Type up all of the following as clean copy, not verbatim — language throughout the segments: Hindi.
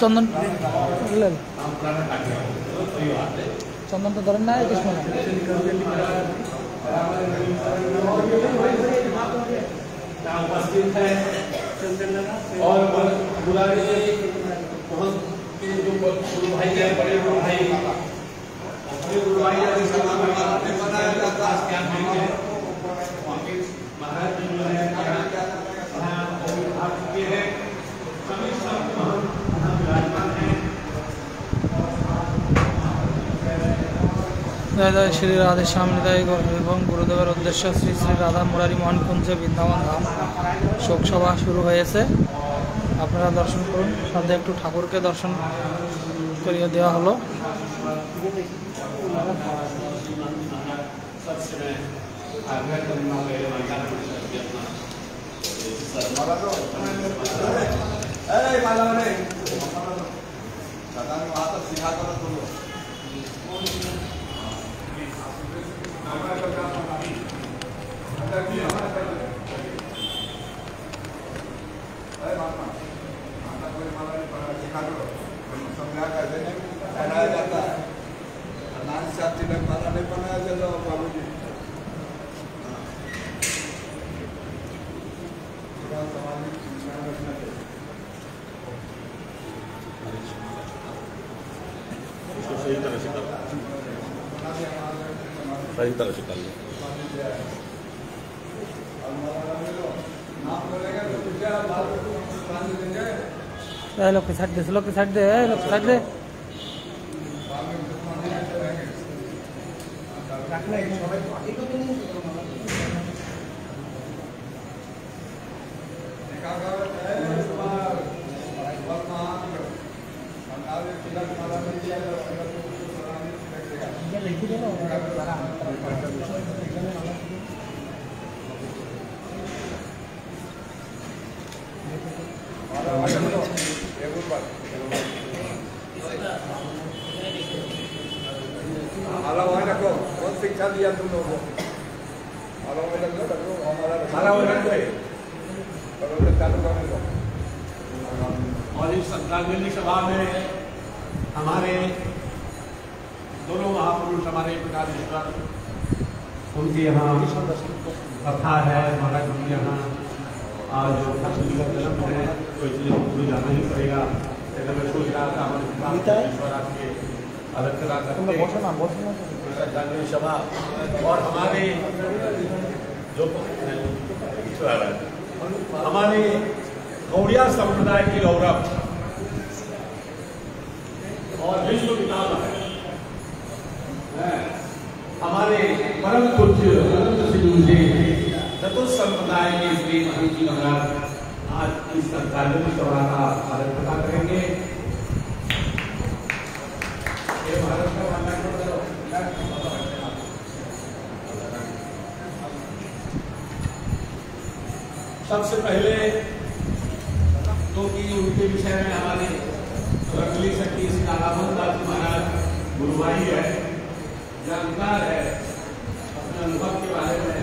चंदन चंदन तो धरना है किसमें उपस्थित है और बुलाने जो गुरु भाई है बड़े गुरु भाई महाराज जो है जय जय श्री राधे श्याम निताय गौर एवं गुरुदेवर उद्देश्य श्री श्री राधा मुरारी मोहन कुंज बृंदावन धाम शोक सभा शुरू হয়েছে আপনারা দর্শন করুন সাথে একটু ঠাকুরকে দর্শন করিয়ে দেওয়া হলো सही तरह से कर लो लोग के साइड दे लोग के साइड दे लोग के साइड दे शिक्षा दिया तुम लोगों को और इस राजनीतिक सभा में हमारे दोनों महापुरुष हमारे पिताधीश्वर उनकी यहाँ कथा है महाराज उनके यहाँ आज जन्म है तो इसलिए उनको जाना ही पड़ेगा। मैं सोच रहा था हमारे आपके अलग राजनीतिक सभा और हमारे जो हमारे गौड़िया संप्रदाय की गौरव और विश्व विख्यात है हमारे परम पूज्य चतुर्थ संप्रदाय के श्री महंत जी महाराज आज इस राजनीतिक सभा का अध्यक्षता करेंगे। सबसे पहले तो कि उनके विषय में हमारे रंगली शक्ति कालाबंद दास महाराज गुरु भाई है जानकार है अपने अनुभव के बारे में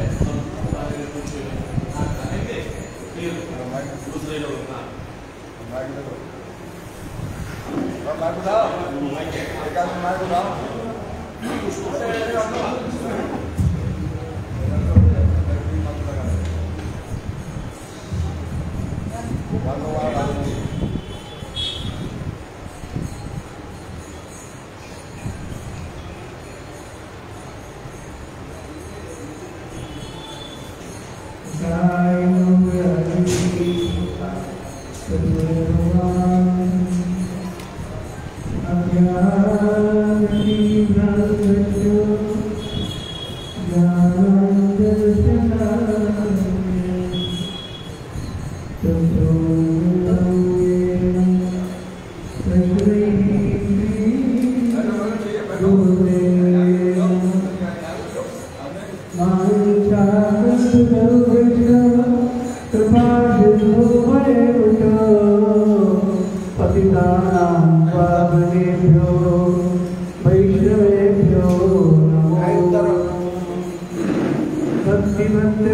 कुछ कहेंगे फिर दूसरे लोग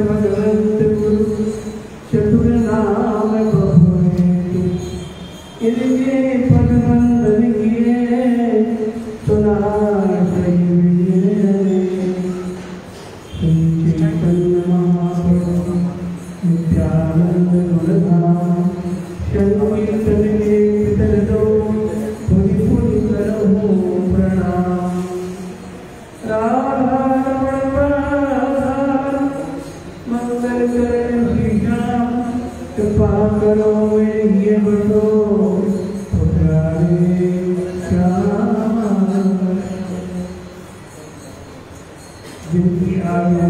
भगवत गुरु चतुर नाम बहु करो ये बतो पुकारे श्याम जिनकी आगे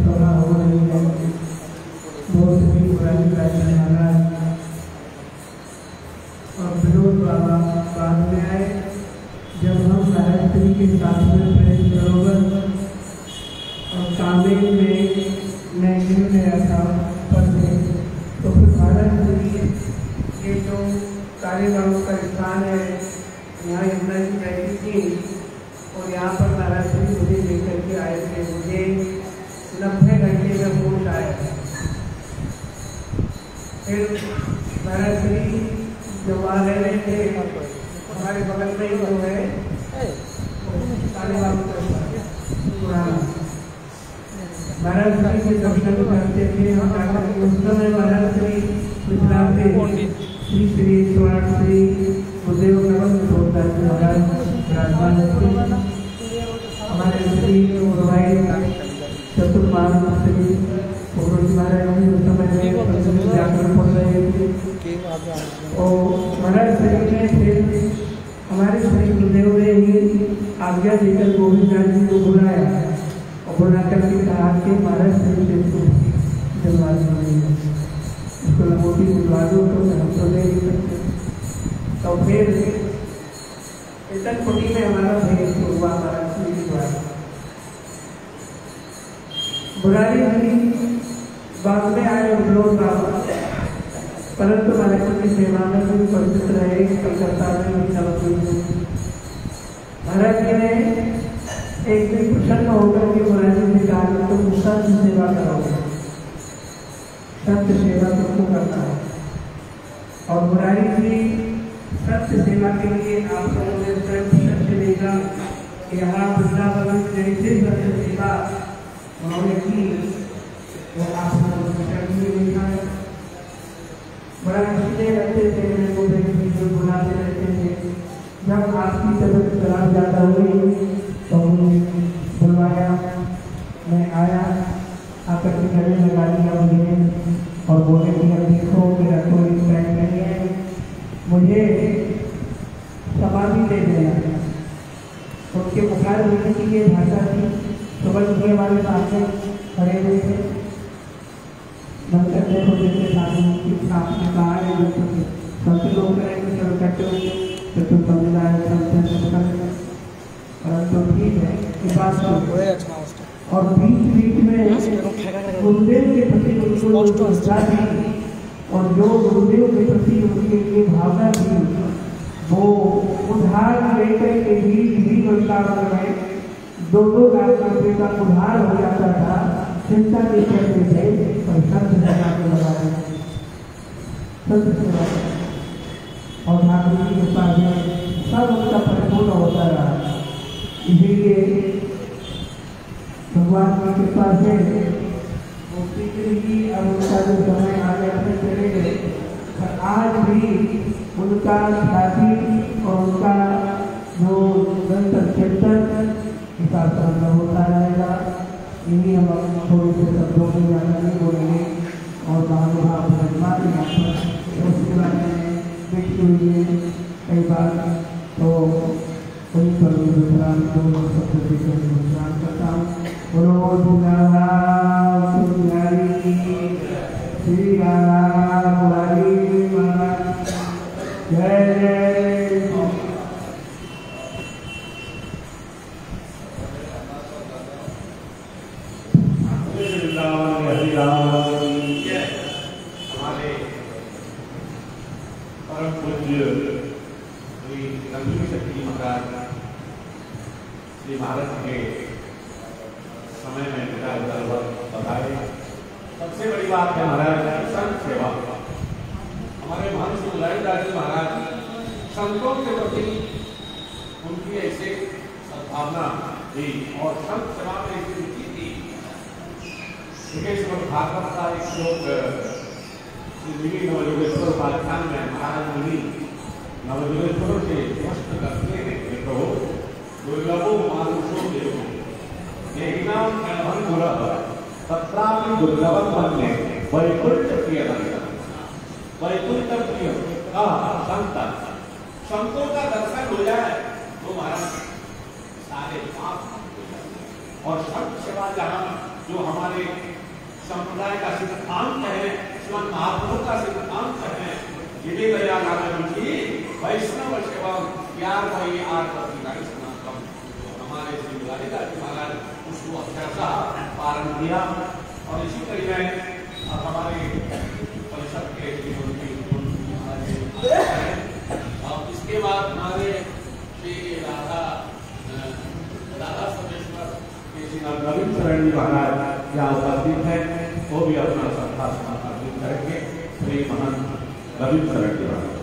सभा हो रही है बहुत ही पुरानी प्राचीन महाराज और विनोद बाबा बाद में आए। जब हम गायत्री के साथ में प्रेम सरोवर और कामेर में मैं गिर गया था पढ़ने, तो फिर महाराज जी ये जो कार्यक्रमों का स्थान है यहाँ यमुना जी बैठी थी और यहाँ पर महाराज जी मुझे लेकर के आए थे। मुझे 90 घंटे में होश आया। फिर महाराज जी जब आ रहे थे हमारे बगल में ही जो है महाराज जी के दर्शन करते थे। हम उस समय महाराज जी गुजरात से श्री श्री स्वर्ण श्री गुरुदेव महाराज विराजमान थे। हमारे श्री गुरुभाई चतुर्मास श्री महाराज जी उस समय व्याकरण पढ़ रहे थे और महाराज श्री ने फिर हमारे श्री गुरुदेव ने ही आज्ञा देकर गोविंद जी को बुलाया और बुला करके कहा कि महाराज श्री से जलवा इसको लंगोटी बुलवा दो तो हम तो ले सकते। तो फिर कोटी में हमारा भेद हुआ महाराज श्री द्वारा। बुरारी जी बाद में आए विनोद बाबा, परंतु महाराज की सेवा में भी परिचित रहे। कलकत्ता में महाराज जी ने एक दिन प्रसन्न होकर के महाराज जी ने कहा तो गुस्सा की सेवा करोगे, सत्य सेवा तुमको करना है। और मुरारी जी सत्य सेवा के लिए आप लोगों ने स्वयं सत्य देगा कि यहाँ वृंदावन में जैसे सत्य सेवा उन्होंने की वो आप लोगों ने देखा है। बड़ा खुशी रहते थे, मेरे को बुलाते रहते थे। जब आपकी तबीयत खराब ज़्यादा हुई तो बुलवाया, मैं आया, आकर के गले लगा लिया मुझे और बोले कि अब देखो मेरा कोई टाइम नहीं है, मुझे समाधि दे देना। उनके बुखार होने की ये भाषा थी। सुबह सुबह हमारे सामने खड़े हुए थे, मन करने को जैसे सामने कहा है सबसे लोग करेंगे सब कहते होंगे तो तुम समझ आए परंतु ठीक है ये बात और बीच में गुरुदेव के प्रति और जो गुरुदेव के प्रति उनके लिए भावना थी वो उधार लेकर के भी वृंदावन में 2-2 लाख रुपये का उधार हो जाता था। चिंता नहीं करते थे पर सत्य सेवा को लगाया, सत्य सेवा और ठाकुर की कृपा में सब उसका परिपूर्ण होता रहा। इसीलिए भगवान की कृपा से वो जी और उनका जो समय आगे अपने चले गए, पर आज भी उनका ख्याति और उनका जो निरंतर कीर्तन इसका सामना होता रहेगा। इन्हीं हम थोड़े से शब्दों में ज़्यादा नहीं बोलेंगे और महानुभाव महिमा के यहाँ पर उसके बारे में देखी हुई है कई बार। तो वहीं पर विश्राम दोनों शब्द देकर विश्राम करता हूँ। बोलो श्री राम मुरारी महाराज जय जय। हमारे परम पूज्य श्री संजीवी शक्ति महाराज श्री महाराज के समय में पिता बताए। सबसे बड़ी बात है महाराज संत सेवा। हमारे महंत श्री ललितदास जी महाराज संतों के प्रति उनकी ऐसे सद्भावना थी और संत सेवा में ऐसी रुचि थी। भागवत का एक श्लोक श्री नवयोगेश्वर उपाख्यान में महाराज मुनि नवयोगेश्वरों से स्पष्ट करते हैं कि प्रभु दुर्लभो मानुषो देवो येहिनाम अनभं दुर्लभ तत्रापि दुर्लभं मन्ये वैकुंठ प्रियदर्शन। वैकुंठ प्रिय संत संतों का दर्शन हो जाए तो महाराज सारे पाप हो जाते। और संत सेवा जहाँ जो हमारे संप्रदाय का सिद्धांत है, श्रीमद् महाप्रभु का सिद्धांत है, ये दयानंद जी वैष्णव सेवा प्यार भाई आर समागम, हमारे श्री मुरारीदास जी महाराज उसको अच्छा पालन किया। और इसी कड़ी में हमारे परिषद के और इसके बाद हमारे श्री राधा समेश्वर के श्री रविंद्र शरण जी महाराज यहाँ उपस्थित है, वो भी अपना श्रद्धा समर्पित करेंगे। श्री महंत रविंद्र शरण जी महाराज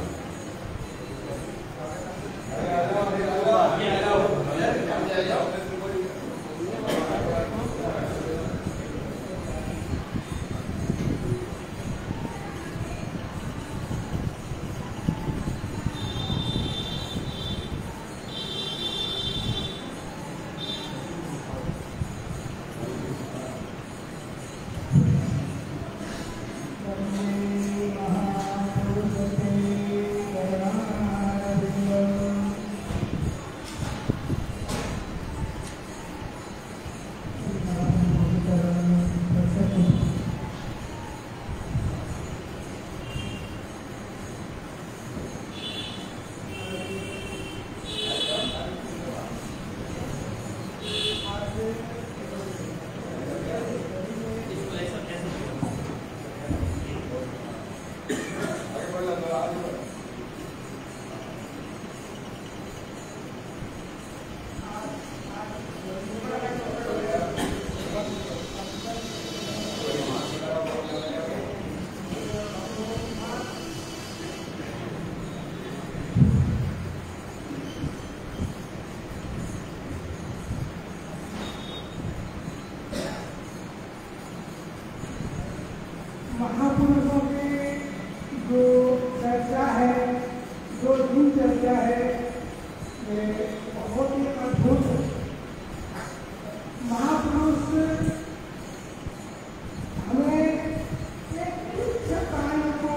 महापुरुषों की जो चर्चा है, जो दिन चर्चा है, ये बहुत ही अद्भुत है। महापुरुष हमें एक कार्य को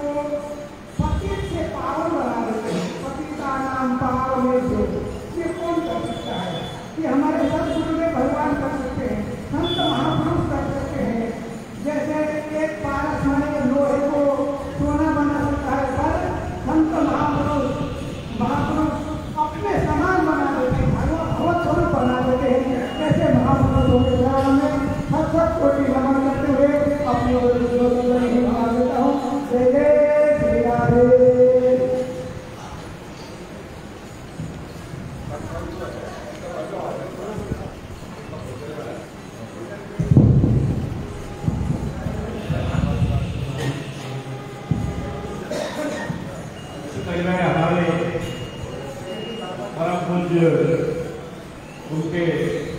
पति से पावन बना देते हैं। पति का नाम पावन में जो ये कौन कर सकता है? ये हमारे सदगुरु में भगवान कर सकते हैं, संत महापुरुष कर सकते हैं। जैसे एक पारस माने लोहे को सोना बना सकता है, पर संत महापुरुष अपने समान बना देते हैं, भगवत स्वरूप बना देते हैं। ऐसे महापुरुषों के चरण में सत कोटि नमन करते हुए अपनी ओर ही बना देता हूँ। जय जय श्री राधे। उनके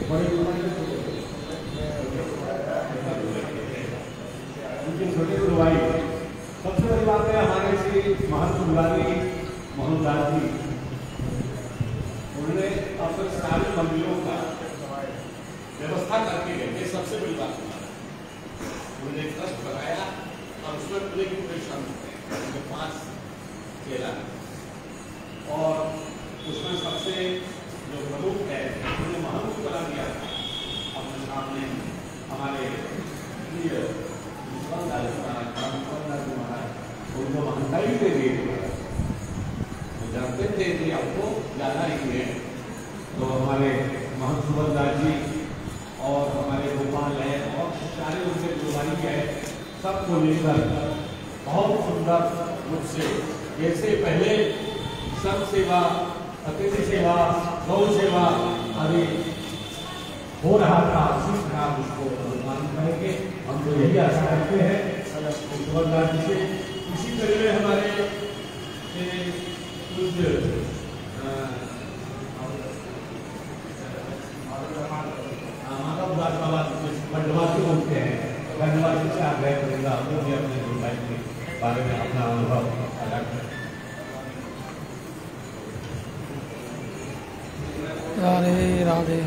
बड़े उनके छोटे गुरुभाई सबसे बड़ी बात है हमारे श्री महंत मुरारी मोहनदास जी, उन्होंने अपने सारे मंदिरों का व्यवस्था करके गए। सबसे बड़ी बात उन्होंने ट्रस्ट बनाया और उसमें पूरे की पूरे शामिल 5 चेला और उसमें सबसे जो प्रमुख है उन्होंने महंत को बना दिया अपने सामने हमारे प्रिय उनको महंगाई दे दी, जानते थे आपको ज्यादा ही है। तो हमारे महंत सुबलदास जी और हमारे गोपाल है और सारे उनके गुरुवारी है, सबको लेकर बहुत सुंदर रूप से जैसे पहले सब सेवा, अतिथि सेवा, गौ सेवा आदि हो रहा था, उसी तरह उसको अनुमान करेंगे। हम तो यही आशा करते हैं सुबलदास जी से। इसी तरह में हमारे कुछ माधवदास बाबा खंडवासी बनते हैं, खंडवासी से आग्रह करेगा वो भी अपने गुरुभाई के बारे में अपना अनुभव अलग है। राधे राधे।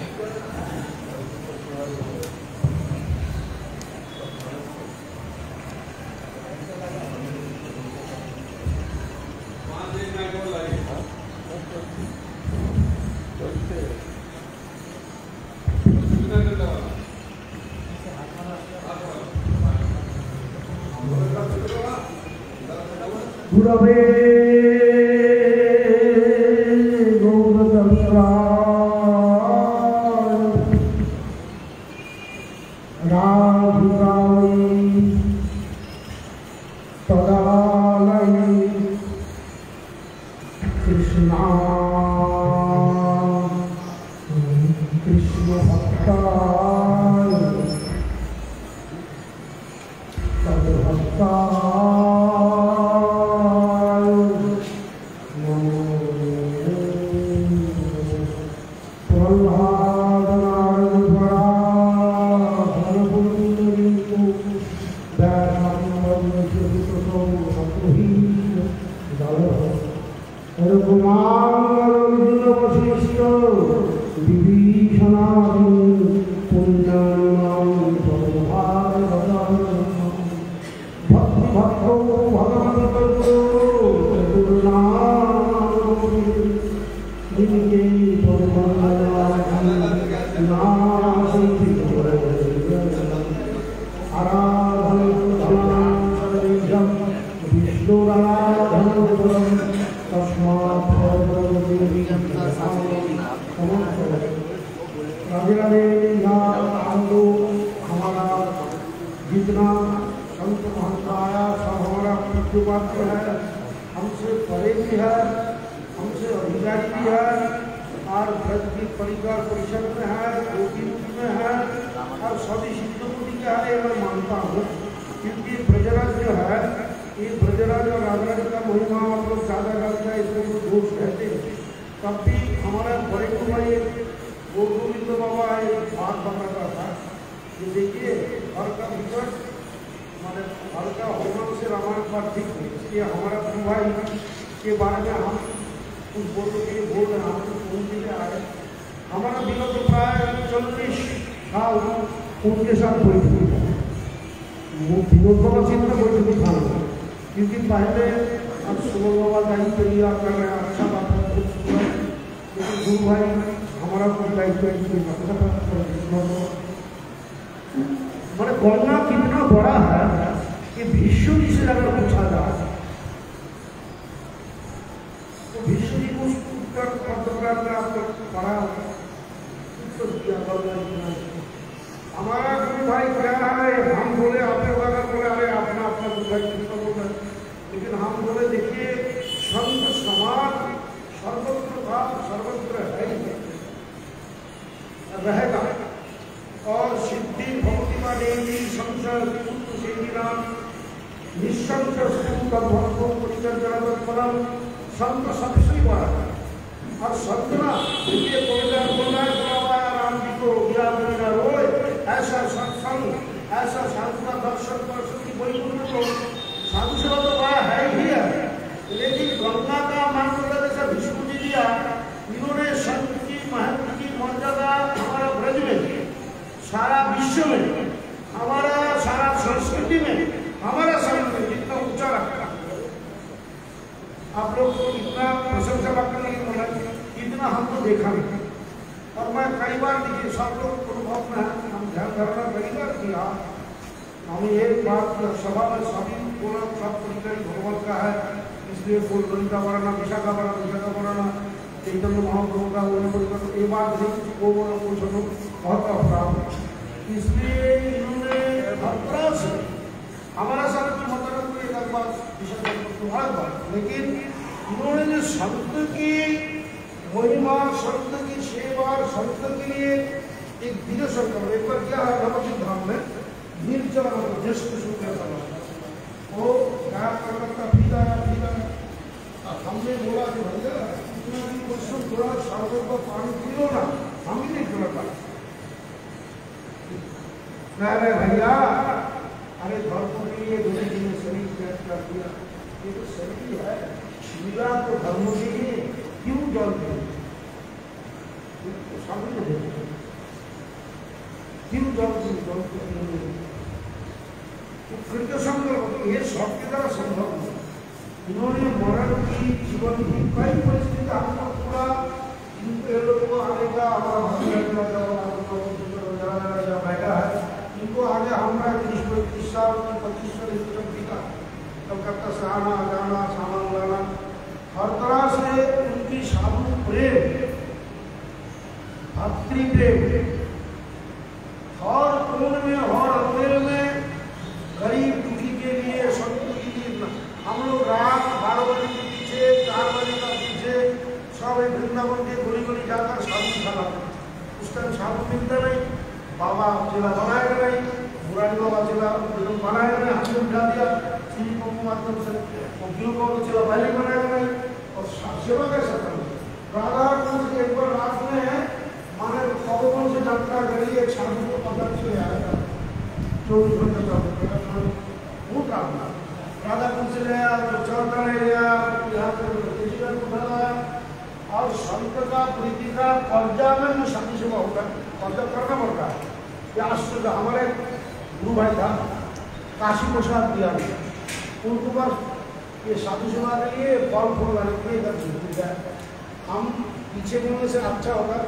सुरभे जितना संत महंत आया सब हमारा पूज्यपात्र है, हमसे परे भी है, हमसे अधिकारी भी है, और ब्रज की परिवार परिषद में है, गोपी में है, और सभी सिद्धों क्या है मैं मानता हूँ। क्योंकि ब्रजराज जो है, ये ब्रजराज और राजराज का महिमा आप लोग ज़्यादा करते हैं, इसमें कोई दोष कहते हैं। तब भी हमारा बड़े कुमारी गोविंद बाबा एक बात बताता था कि देखिए हर का विकट हमारे हर का होना से रामायण पर ठीक है, इसलिए हमारा भाई के बारे में हम कुछ बोलने के लिए बोल रहे हैं, हम फोन के लिए आए। हमारा विगत प्राय 40 साल उनके साथ बैठी वो विनोद बाबा से इतना बैठी था, क्योंकि पहले अब सुबह बाबा दाई तैयार कर रहे हैं, अच्छा बात है, लेकिन गुरु भाई हमारा कोई दायित्व मैंने गणना कितना बड़ा है कि भीष्म जी से अगर पूछा जाए तो भीष्म जी को उत्तर पत्रकार में आपको पढ़ा उत्तर दिया। हमारा गुरु भाई क्या है, हम बोले आपने बोले अरे अपना अपना गुरु भाई कितना बोल रहे, लेकिन हम बोले देखिए संत समाज सर्वत्र था, सर्वत्र है रहेगा, और सिद्धि भक्ति का देवी संसद निःशंक भक्तों परिचर्या संत सबसे बड़ा है। और संत ना देखिए बोला राम जी को रोए, ऐसा सत्संग ऐसा साधु का दर्शन की कोई तो साधु सेवा तो बड़ा है ही है, लेकिन गंगा का मान जैसा विष्णु जी दिया, इन्होंने संत की महत्व की मर्यादा हमारा ब्रज में, सारा विश्व में, हमारा सारा संस्कृति में, हमारा संस्कृति जितना ऊंचा रखा। आप लोग को इतना प्रशंसा करने की बोला, इतना हमको देखा नहीं। और मैं कई बार देखिए सब लोग अनुभव में हम ध्यान करना कई बार किया, हम ये बात सभा में सभी बोला सब परिचय भगवत का है, इसलिए बोल ललिता वराना विशाखा वराना चैतन्य महाप्रभु का बोलने ये बात नहीं वो बोला कुछ बहुत अपराध, इसलिए इन्होंने भद्रा से हमारा सारा जो मतलब कोई एक बात, लेकिन इन्होंने जो संत की महिमा, संत की सेवा, संत के लिए एक दिवस कर एक बार क्या है नवसिद्ध धाम में निर्जल ज्येष्ठ शुक्ल वो गाय का पीता हमने बोला कि भैया इतना भी क्वेश्चन थोड़ा सागर का पानी पियो ना, हम ही नहीं पीता। कह रहे भैया अरे धर्म के लिए दूसरे दिन में शरीर त्याग कर दिया, ये तो शरीर है, मीरा तो धर्म के लिए क्यों जल दिए, क्यों जल कृत्य संकल्प ये सबके द्वारा संभव है। इन्होंने मरण की जीवन की कई परिस्थिति हमको पूरा लोगों आने का बैठा है, इनको आगे हमारा 20-25 साल 25 साल कलकत्ता से आना जाना, सामान लाना, हर तरह से उनकी साधु प्रेम, भक्ति प्रेम, हर कोण में, हर अंधेरे में गरीब दुखी के लिए, सब दुखी के लिए। हम लोग रात 12 बजे के पीछे, 4 बजे का पीछे सब एक वृंदावन के गोली गोली जाकर साधु खाना। उस टाइम साधु मिलते नहीं, बाबा जिला बनाएगा नहीं, बुरानी बाबा जिला बनाएगा नहीं, हमने उठा दिया सीधी को माध्यम से, वकीलों को जिला पहले बनाएगा नहीं, और सेवा कैसे करें। राधा कुंज एक बार रात में माने पवन से यात्रा करी, एक साधु को पकड़ के आएगा 24 घंटे का वो काम था। राधा कुंज से गया तो चलता नहीं गया, यहाँ से उठाया, और संत का प्रीति का कर्जा में जो शादी सेवा होगा, कर्जा करना पड़ता है। या हमारे गुरु भाई था काशी प्रसाद दिया, उनको बस ये साधु सेवा के लिए फल फूल लाने के लिए इधर छूट जाए, हम पीछे बोलने से अच्छा होगा,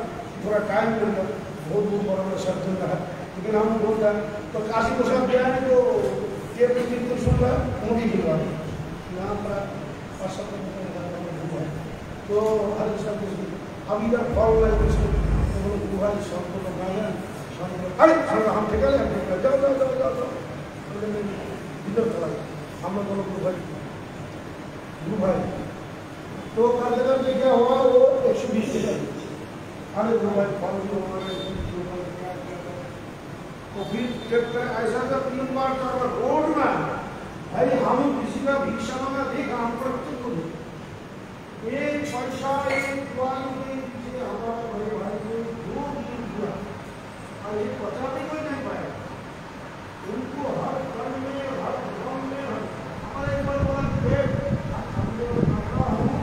थोड़ा टाइम मिलता, बहुत दूर बड़ा सब चल रहा है, लेकिन हम बोलते हैं तो काशी प्रसाद दिया है तो ये तो सुन रहा मोदी जी का यहाँ पर तो हर सब अब इधर फल लगे गुरु भाई सबको लगाया, अरे हम ठेका ले जाओ जाओ जाओ जाओ जाओ इधर चला हम लोग दोनों गुरु भाई तो करते क्या हुआ, वो 120 अरे गुरु भाई फल जो हमारे तो फिर ऐसा था 3 बार 4 बार रोड में भाई हम किसी का भिक्षा मांगा देखा, हम प्रत्येक को एक पैसा एक द्वार के पीछे हमारा बड़े भाई को 2 दिन हुआ और ये पता भी कोई नहीं पाया। उनको हर कर्म में, हर धर्म में हमारे एक बार बोला देख हमने कपड़ा हूँ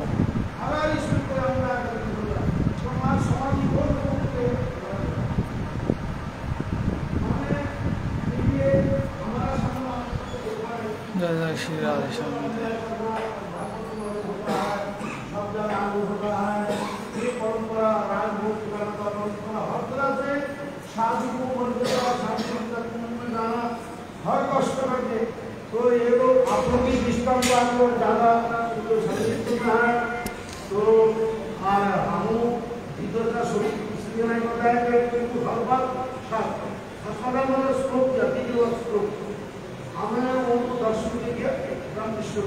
अगर इसमें कोई हमला करके बोला तो हमारे समाज को बोलते हमने ये हमारा समाज जय जय श्री राधे श्याम। परंपरा राजभोग परंपरा हर तरह से साधु को मर्यादा, साधु में जाना हर कष्ट करके, तो ये लोग आप लोग की सिस्टम को आपको ज़्यादा संक्षिप्त में है तो हम भीतर का स्वरूप इसलिए नहीं बताएंगे क्योंकि हर बात मतलब श्लोक जाति के वक्त श्लोक हमें उनको दर्शन किया एकदम विश्व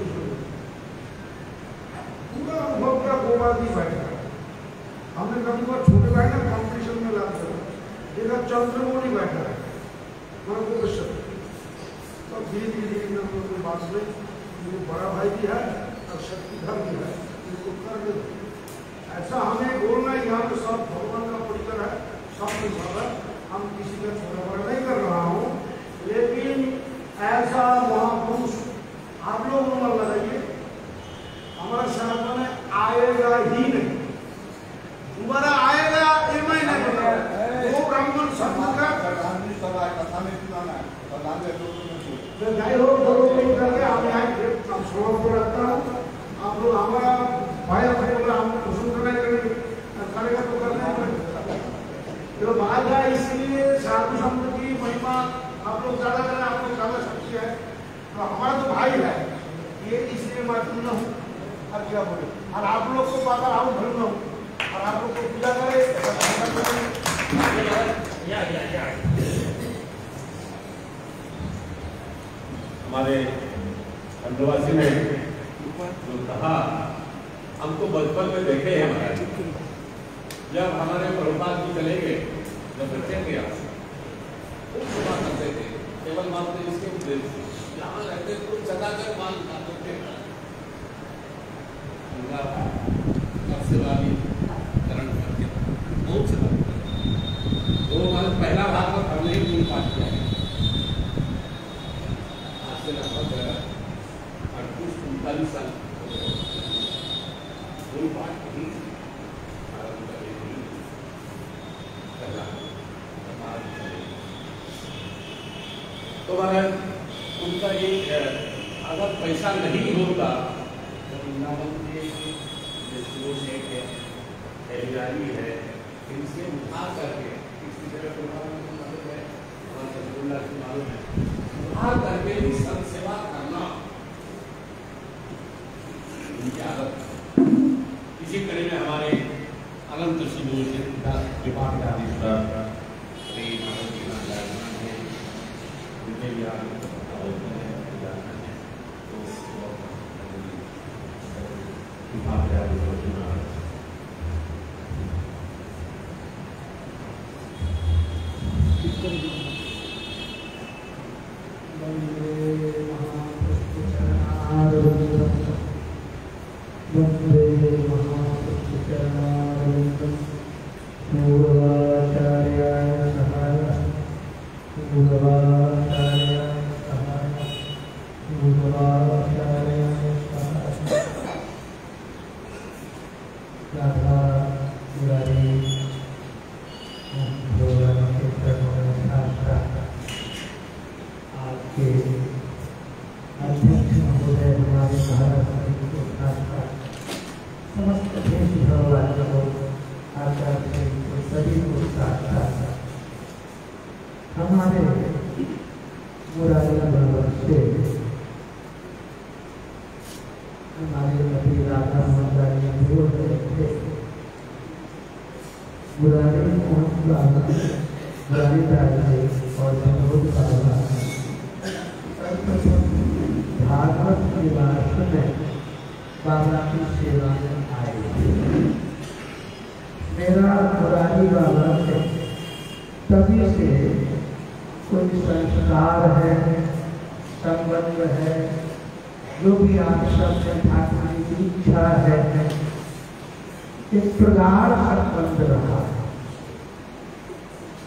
पूरा अनुभव का गोवादी बैठा। हमने कभी बार छोटे भाई ना कॉम्पिटिशन में लाते देखा चंद्रमौली बैठा है तो धीरे धीरे हम लोग बात में ये बड़ा भाई भी है और शक्तिधर भी है, इनको कर दे ऐसा हमें बोलना यहाँ पे सब भगवान का परिचय है, सब कुछ है, हम किसी का छोटा बड़ा नहीं कर रहा हूँ, लेकिन ऐसा महापुरुष आप लोग मन लगाइए हमारे शासन में आएगा ही नहीं, दोबारा आएगा ये मैं नहीं बता, वो ब्राह्मण संत का जाए हो दोनों मिल करके हम यहाँ समाज को रखता हूँ, आप लोग हमारा भाई अपने हम कुछ नहीं करेगा तो करना तो बात है। इसलिए साधु संत की महिमा आप लोग ज़्यादा करें, आप लोग ज़्यादा शक्ति है, तो हमारा तो भाई है ये, इसलिए मैं तुम हूँ और क्या बोले, और आप लोग को पाकर आओ धर्म हूँ और आप लोग को पूजा करे। हमारे खंडवासी ने जो कहा हमको बचपन में देखे हैं महाराज, जब हमारे प्रभुपाद जी चले गए, जब बच्चे गया वो सेवा करते थे, केवल मात्र इसके उद्देश्य यहाँ रहते तो जगाकर मान खाते थे, उनका सेवा भी करण करके बहुत सेवा वो हमारे पहला भाग में हमने ही पूर्ण पाठ किया है, आज से लगभग 38-39 साल पूर्ण पाठ ही आरंभ करेगी पहला। तो महाराज उनका एक अगर पैसा नहीं होता तो वृंदावन के जो शेख है, एलियारी है, इनसे उठा करके किसी जगह मदद है की मालूम है, उठा करके भी संत सेवा करना, तो महाराज उनका एक अगर पैसा नहीं होता तो वृंदावन के जो शेख है, एलियारी है, इनसे उठा करके किसी जगह मदद है, उठा करके भी संत सेवा करना, तो महाराज उनका एक स्वागत। इसी कड़ी में हमारे अनंत सिंह विभागाधीश्वर श्री उनके भी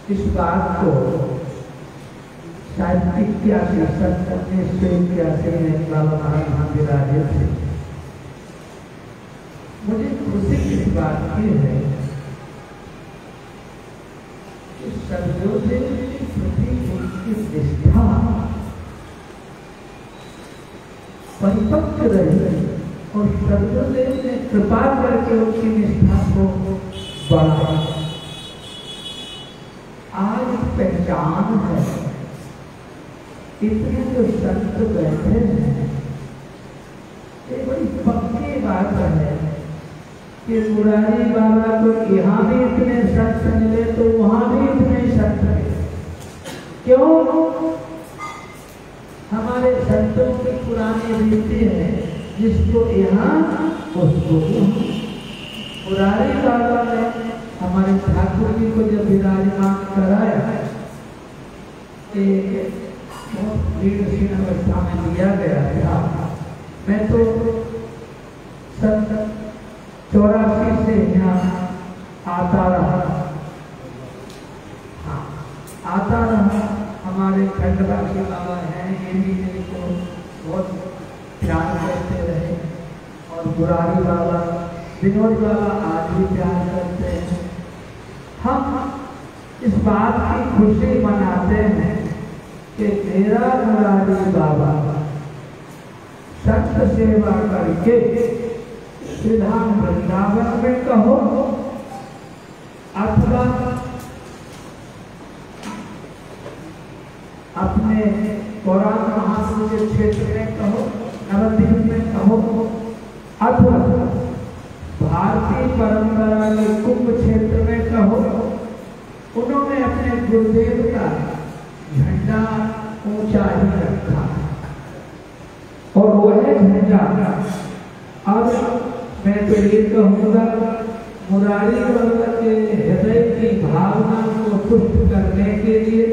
इस बात को शायद 81 में बाबा महाराज विराजे थे। मुझे खुशी इस बात की है कि सर्वोदय के प्रति उनकी निष्ठा परिपक्व रही और सर्वोदय ने कृपा करके उनकी निष्ठा को बढ़ाया। आज पहचान है, इतने जो संत बैठे हैं, ये बड़ी पक्की बात है कि मुरारी बाबा को यहाँ भी इतने संत मिले तो वहाँ भी इतने संत मिले। क्यों? हमारे संतों की पुरानी रीति है, जिसको यहाँ उसको मुरारी बाबा ने हमारे ठाकुर जी को जब विराजमान कराया, लीन अवस्था में दिया गया था। मैं तो 84 से यहाँ आता रहा, हमारे खंडवासी बाबा हैं, ये भी मेरे को बहुत प्यार करते रहे और मुरारी बाबा, विनोद बाबा आज भी प्यार करते हैं। हम इस बात की खुशी मनाते हैं कि मेरा मुरारी बाबा संत सेवा करके सीधा वृंदावन में कहो अथवा अपने पौराण महापुर के क्षेत्र में कहो, नवद्वीप में कहो, अथवा भारतीय परंपरा के कुंभ क्षेत्र में कहो, उन्होंने अपने गुरुदेव का झंडा ऊंचा ही रखा और वह झंडा अब मैं तो ये कहूँगा, मुरारी बाबा के हृदय की भावना को पुष्ट करने के लिए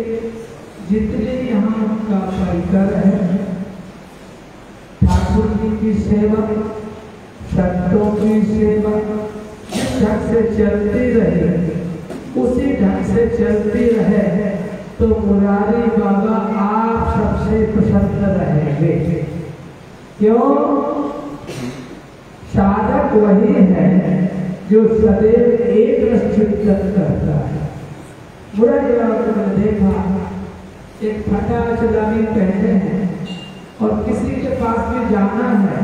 जितने यहाँ का परिकर है, ठाकुर जी की सेवा, संतों की सेवा जिस ढंग से चलती रहे उसी ढंग से चलती रहे तो मुरारी बाबा आप सबसे प्रसन्न रहेंगे। क्यों? साधक वही है जो सदैव एक रस चिंतन करता है। मुरारी बाबा को मैंने देखा, एक फटा चलावी पहने हैं और किसी के पास में जाना है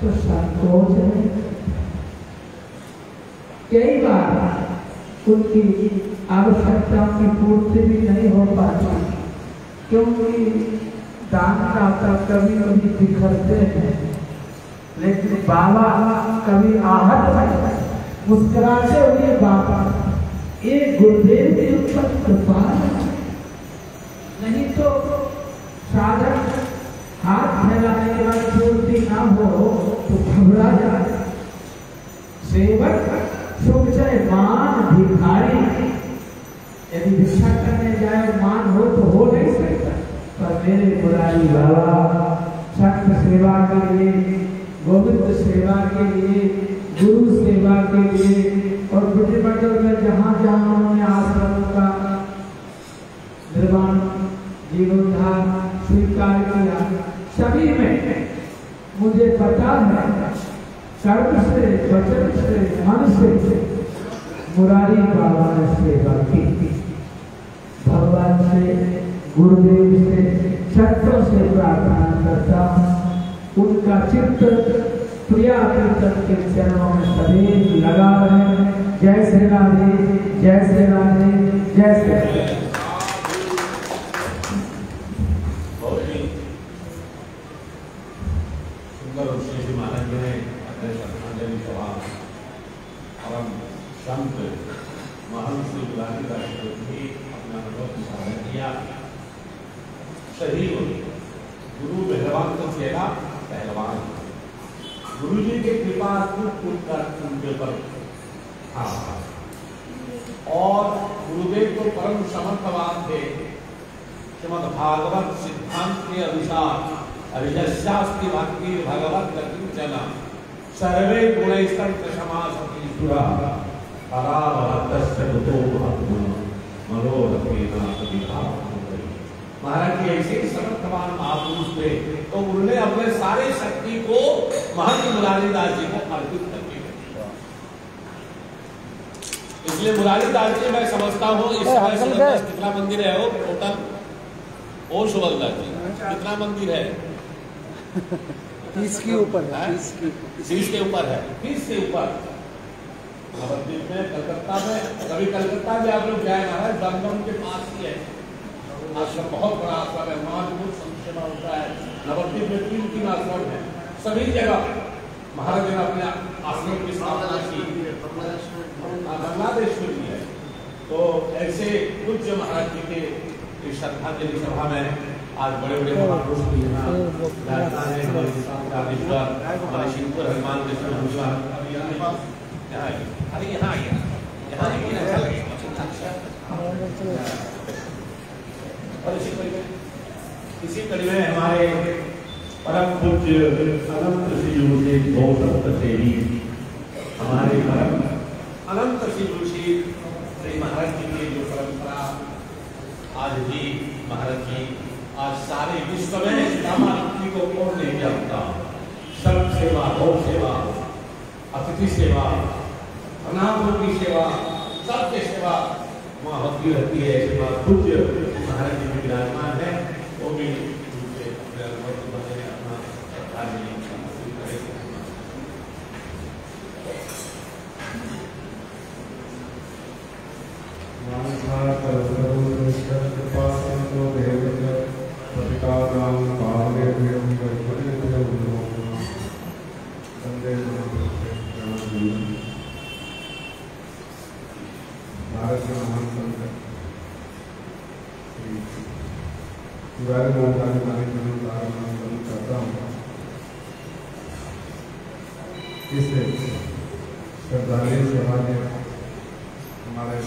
तो संकोच है। कई बार उनकी आवश्यकताओं की पूर्ति भी नहीं हो पाती, क्योंकि दानदाता कभी कभी बिखरते हैं। लेकिन बाबा कभी आहत है, मुस्कुराते हुए बाबा एक गुरुदेव के ऊपर कृपा नहीं तो साधक हाथ फैलाने के बाद पूर्ति ना हो तो घबरा जाए। सेवक सुख चाहे मान भिखारी, यदि भिक्षा करने जाए मान हो तो हो नहीं सकता। पर मेरे मुरारी बाबा संत सेवा के लिए, गोविंद सेवा के लिए, गुरु सेवा के लिए और ब्रिटिश मंडल में जहाँ जहाँ उन्होंने आश्रमों का निर्माण जीवनोद्धार स्वीकार किया, सभी में मुझे पता है कर्म से, वचन से, मन से मुरारी बाबा ने सेवा की। भगवान से, गुरुदेव से, संतों से प्रार्थना करता हूँ उनका चित्त प्रिया कीर्तन के चरणों में सदैव लगा रहे। जय श्री राधे, जय श्री राधे, जय श्री राधे। सुंदर श्री जी महाराज जी ने अपने श्रद्धांजलि सभा परम संत महंत श्री गुलाबी दास जी भी अपना अनुभव साझा किया। सही गुरु मेहरबान तो चेला पहलवान, गुरु जी के कृपा उनके ऊपर था और गुरुदेव तो परम समर्थवान थे। श्रीमद् भागवत सिद्धांत के अनुसार अभिशास्त्री भक्ति भगवत कीर्तन सर्वे गुणैस्तंत्र समासति सुरा पराभवतस्य कुतो मनोरथेन विभाव। महाराज जी ऐसे समर्थवान महापुरुष थे तो उन्होंने अपने सारे शक्ति को महंत मुरारी दास जी को अर्पित करके रखा। इसलिए मुरारी दास जी मैं समझता हूँ इस समय सुबलदास कितना मंदिर है वो टोटल, ओ सुबलदास जी कितना मंदिर है? 30 के ऊपर है, 30 के ऊपर है, 30 से ऊपर। नवद्वीप में, कलकत्ता में, कभी कलकत्ता में आप लोग जाए महाराज, दमदम के पास ही है आश्रम, बहुत बड़ा आश्रम है, वहाँ बहुत संक्षेमा होता है। नवद्वीप में 3 आश्रम है, सभी जगह महाराज ने अपने आश्रम की स्थापना की। बांग्लादेश में भी है। तो ऐसे पूज्य महाराज जी के श्रद्धांजलि सभा में आज बड़े बड़े महापुरुष भी यहाँ हमारे शिवपुर हनुमान इसी कड़ी में हमारे परम पूज्य अनंत श्री जोशी गौतम सेवी, हमारे परम अनंत श्री जोशी श्री महाराज जी की जो परंपरा आज भी महाराज जी आज सारे विश्व में रामायण को कौन नहीं जानता। सर्व सेवा, गौ सेवा, अतिथि सेवा, अनाथों की सेवा, सबके सेवा वहाँ होती रहती है। पूज्य महाराज जी विराजमान है, वो भी भारत के महान संत करता हूँ। इस श्रद्धांजलि सभा में हमारे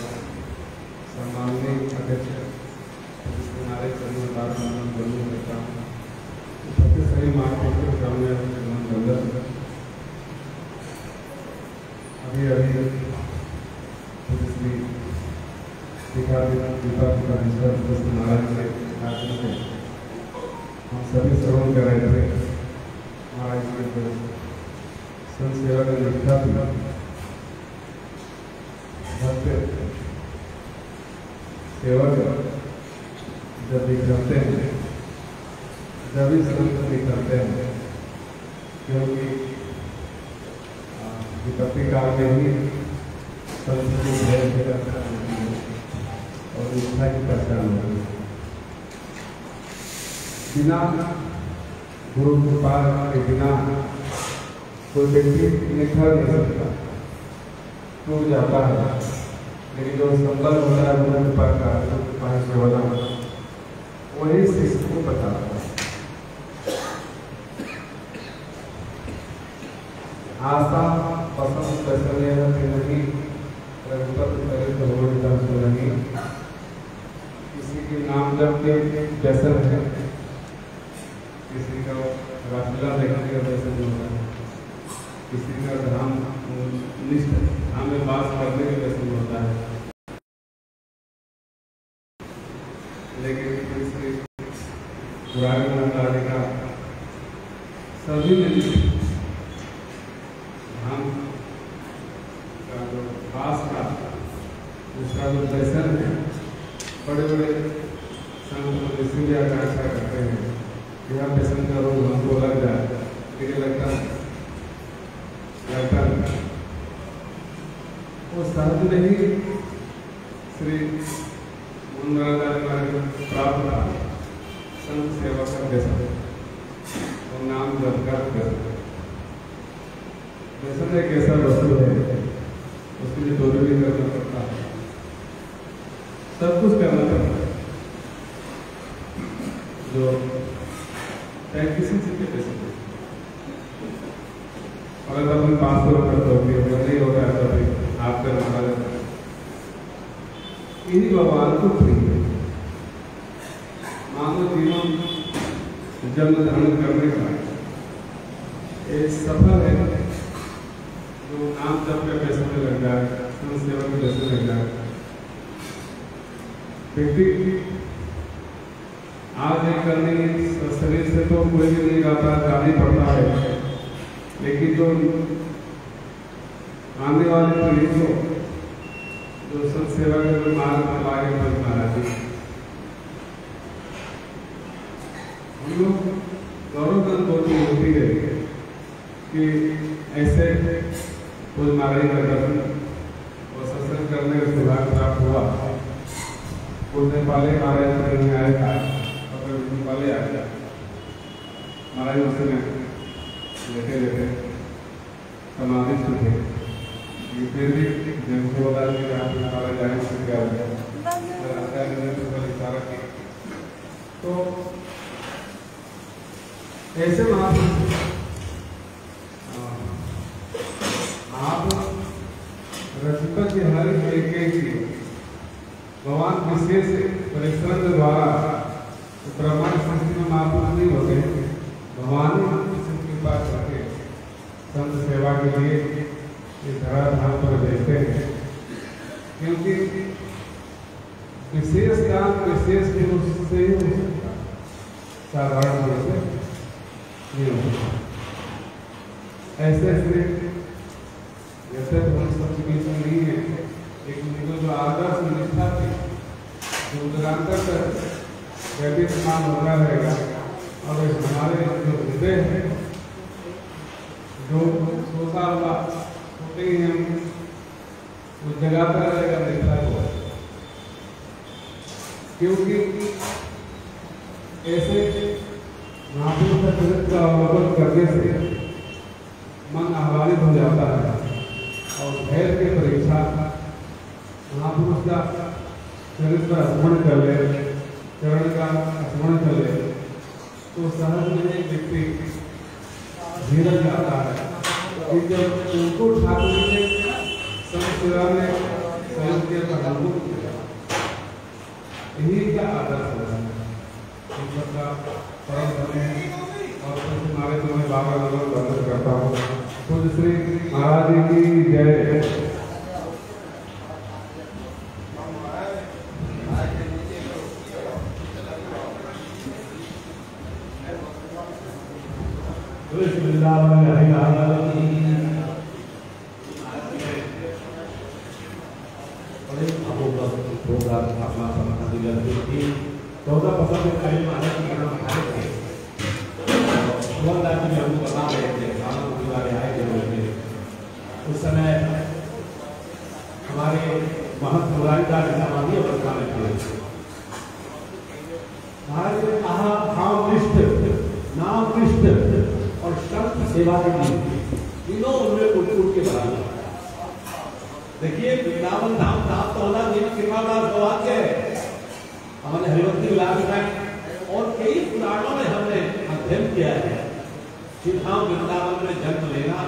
सम्माननीय अध्यक्ष हमारे करता हूँ सही महापुरुष सामने अभी अभी हम सभी श्रवण कर रहे थे। महाराज जी के संत सेवा का निष्ठा भक्त सेवक जब निकलते हैं जब भी संत निकलते हैं, क्योंकि विपत्ति काल में ही संत की और निष्ठा की पहचान होगी। बिना गुरु कृपा के बिना कोई व्यक्ति निखर नहीं सकता, टूट जाता है, लेकिन जो संबल होता है वो कृपा का, जो कृपा है सेवना, वही शिष्य को बताता है। आस्था पसंद दर्शनीय नहीं, रघुपति चरित होता सुननी, किसी के नाम जप के व्यसन है, किसी का रासलीला देखने का व्यसन होता है, किसी का धाम निष्ठ धाम में वास करने का व्यसन होता है, लेकिन किसी बुराई मंत्रालय का सभी में धाम का जो वास का उसका जो दर्शन है, बड़े बड़े संत इसीलिए आकांक्षा करते हैं कि हम दर्शन का रोग हमको लग जाए, लेकिन लगता वो सहज नहीं। श्री मुंद्राचार्य प्राप्त था संत सेवा का व्यसन और नाम जप का व्यसन एक ऐसा वस्तु है, उसके लिए दोनों भी करना पड़ता है, सब कुछ करना पड़ता है, जो किसी चीज के पैसे अगर अपन 500 रुपये तो नहीं होता है, तो आप कर मारा जाता है, इन्हीं भगवान को प्रिय है। मानव जीवन जन्म धारण करने का एक सफल है, जो नाम जप के पैसे में लग जाए, संत सेवा के पैसे लग जाए, व्यक्ति आज एक करने शरीर से तो कोई भी नहीं गाता, जाना पड़ता है, लेकिन जो आने वाले पीढ़ी को जो संत सेवा के जो मार्ग पर आगे बढ़ना है, हम लोग गौरव की अनुभूति होती है कि ऐसे कोई महाराज का दर्शन और सत्संग करने का सौभाग्य प्राप्त हुआ। कुछ दिन पहले महाराज में आया था, और दिन पहले आया महाराज उसमें लेटे लेटे समाधिस्थ थे, फिर भी जब होता है कि आप हमारा जाने से क्या हो गया इशारा किया, तो ऐसे महापुरुष आप रचिपत के हर एक चीज भगवान विशेष परिश्रम के द्वारा ब्रह्मांड सृष्टि में महापुरुष नहीं होते, भगवान कृपा करके संत सेवा के लिए इस धराधाम पर भेजते हैं, क्योंकि विशेष काम विशेष पुरुष से ही हो सकता, साधारण पुरुष से नहीं हो सकता। ऐसे जैसे हम सब बीच में नहीं है, लेकिन जो आदर्श निष्ठा थी, जो निरंतर वैदिक काम होता रहेगा, और हमारे जो हृदय है, जो सोता हुआ सोते ही हम वो जगाता रहेगा निष्ठा को, क्योंकि ऐसे महापुरुष का चरित्र का अवलोकन करने से मन आह्लादित हो जाता है, और धैर्य की परीक्षा महापुरुष का चरित्र स्मरण कर ले, चरण का स्मरण कर ले, तो सहज में एक व्यक्ति धीरज आता है कि जब उनको ठाकुर ने संत सेवा में सहयोग किया तो हमको यही का आदर्श होता है, सबका परम धन्य है। और हमारे तो मैं बाबा वंदन करता हूँ, खुद श्री महाराज जी की जय। उस समय हमारे महंत मुरारीदास समाधि अवस्था में थे। महाराज ने कहा भावनिष्ठ, नामनिष्ठ और संत सेवा के लिए देखिए वृंदावन धाम प्राप्त होना देवी कृपा का सौभाग्य है। हमारे हरिवंती विलास में और कई पुराणों में हमने अध्ययन किया है कि धाम वृंदावन में जन्म लेना,